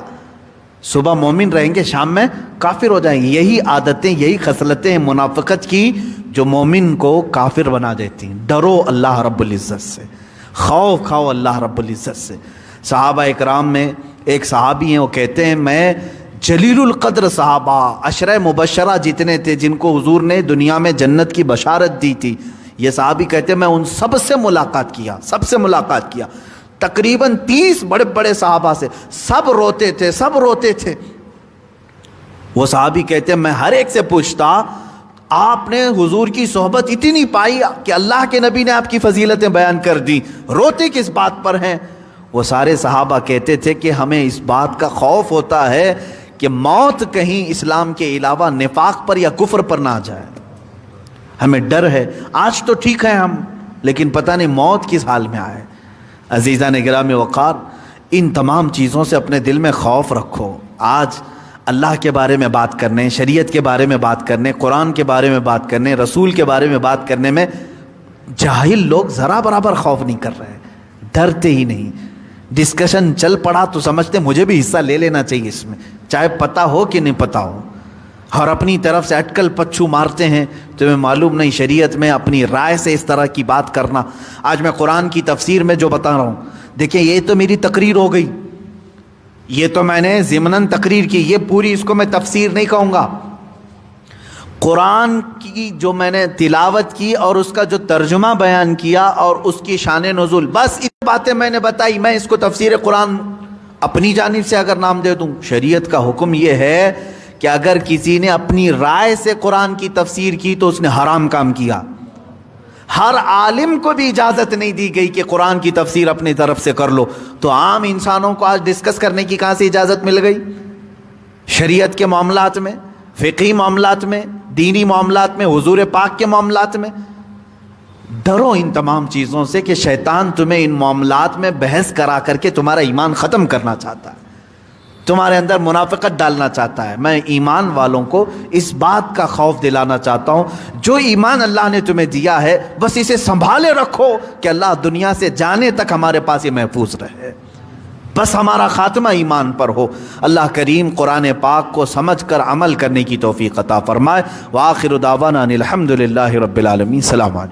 صبح مومن رہیں گے، شام میں کافر ہو جائیں گے۔ یہی عادتیں، یہی خصلتیں ہیں منافقت کی جو مومن کو کافر بنا دیتی ہیں۔ ڈرو اللہ رب العزت سے، خوف کھاؤ اللہ رب العزت سے۔ صحابہ اکرام میں ایک صحابی ہیں، وہ کہتے ہیں میں جلیل القدر صحابہ، عشرہ مبشرہ جتنے تھے جن کو حضور نے دنیا میں جنت کی بشارت دی تھی، یہ صحابی کہتے ہیں میں ان سب سے ملاقات کیا، سب سے ملاقات کیا، تقریباً 30 بڑے بڑے صحابہ سے، سب روتے تھے، سب روتے تھے۔ وہ صحابی کہتے ہیں میں ہر ایک سے پوچھتا آپ نے حضور کی صحبت اتنی پائی کہ اللہ کے نبی نے آپ کی فضیلتیں بیان کر دی، روتے کس بات پر ہیں؟ وہ سارے صحابہ کہتے تھے کہ ہمیں اس بات کا خوف ہوتا ہے کہ موت کہیں اسلام کے علاوہ نفاق پر یا کفر پر نہ آ جائے، ہمیں ڈر ہے۔ آج تو ٹھیک ہے ہم، لیکن پتہ نہیں موت کس حال میں آئے۔ عزیزان گرامی وقار، ان تمام چیزوں سے اپنے دل میں خوف رکھو۔ آج اللہ کے بارے میں بات کرنے، شریعت کے بارے میں بات کرنے، قرآن کے بارے میں بات کرنے، رسول کے بارے میں بات کرنے میں جاہل لوگ ذرا برابر خوف نہیں کر رہے، ڈرتے ہی نہیں۔ ڈسکشن چل پڑا تو سمجھتے مجھے بھی حصہ لے لینا چاہیے اس میں، چاہے پتہ ہو کہ نہیں پتہ ہو، اور اپنی طرف سے اٹکل پچھو مارتے ہیں۔ تمہیں معلوم نہیں شریعت میں اپنی رائے سے اس طرح کی بات کرنا۔ آج میں قرآن کی تفسیر میں جو بتا رہا ہوں، دیکھیں یہ تو میری تقریر ہو گئی، یہ تو میں نے ضمناً تقریر کی، یہ پوری اس کو میں تفسیر نہیں کہوں گا۔ قرآن کی جو میں نے تلاوت کی اور اس کا جو ترجمہ بیان کیا اور اس کی شان نزول، بس اتنی باتیں میں نے بتائی۔ میں اس کو تفسیر قرآن اپنی جانب سے اگر نام دے دوں، شریعت کا حکم یہ ہے کہ اگر کسی نے اپنی رائے سے قرآن کی تفسیر کی تو اس نے حرام کام کیا۔ ہر عالم کو بھی اجازت نہیں دی گئی کہ قرآن کی تفسیر اپنی طرف سے کر لو، تو عام انسانوں کو آج ڈسکس کرنے کی کہاں سے اجازت مل گئی؟ شریعت کے معاملات میں، فقہی معاملات میں، دینی معاملات میں، حضور پاک کے معاملات میں۔ ڈرو ان تمام چیزوں سے کہ شیطان تمہیں ان معاملات میں بحث کرا کر کے تمہارا ایمان ختم کرنا چاہتا ہے، تمہارے اندر منافقت ڈالنا چاہتا ہے۔ میں ایمان والوں کو اس بات کا خوف دلانا چاہتا ہوں، جو ایمان اللہ نے تمہیں دیا ہے بس اسے سنبھالے رکھو کہ اللہ دنیا سے جانے تک ہمارے پاس یہ محفوظ رہے، بس ہمارا خاتمہ ایمان پر ہو۔ اللہ کریم قرآن پاک کو سمجھ کر عمل کرنے کی توفیق عطا فرمائے۔ وآخر دعوانا ان الحمد للہ رب العالمین۔ السلام علیکم۔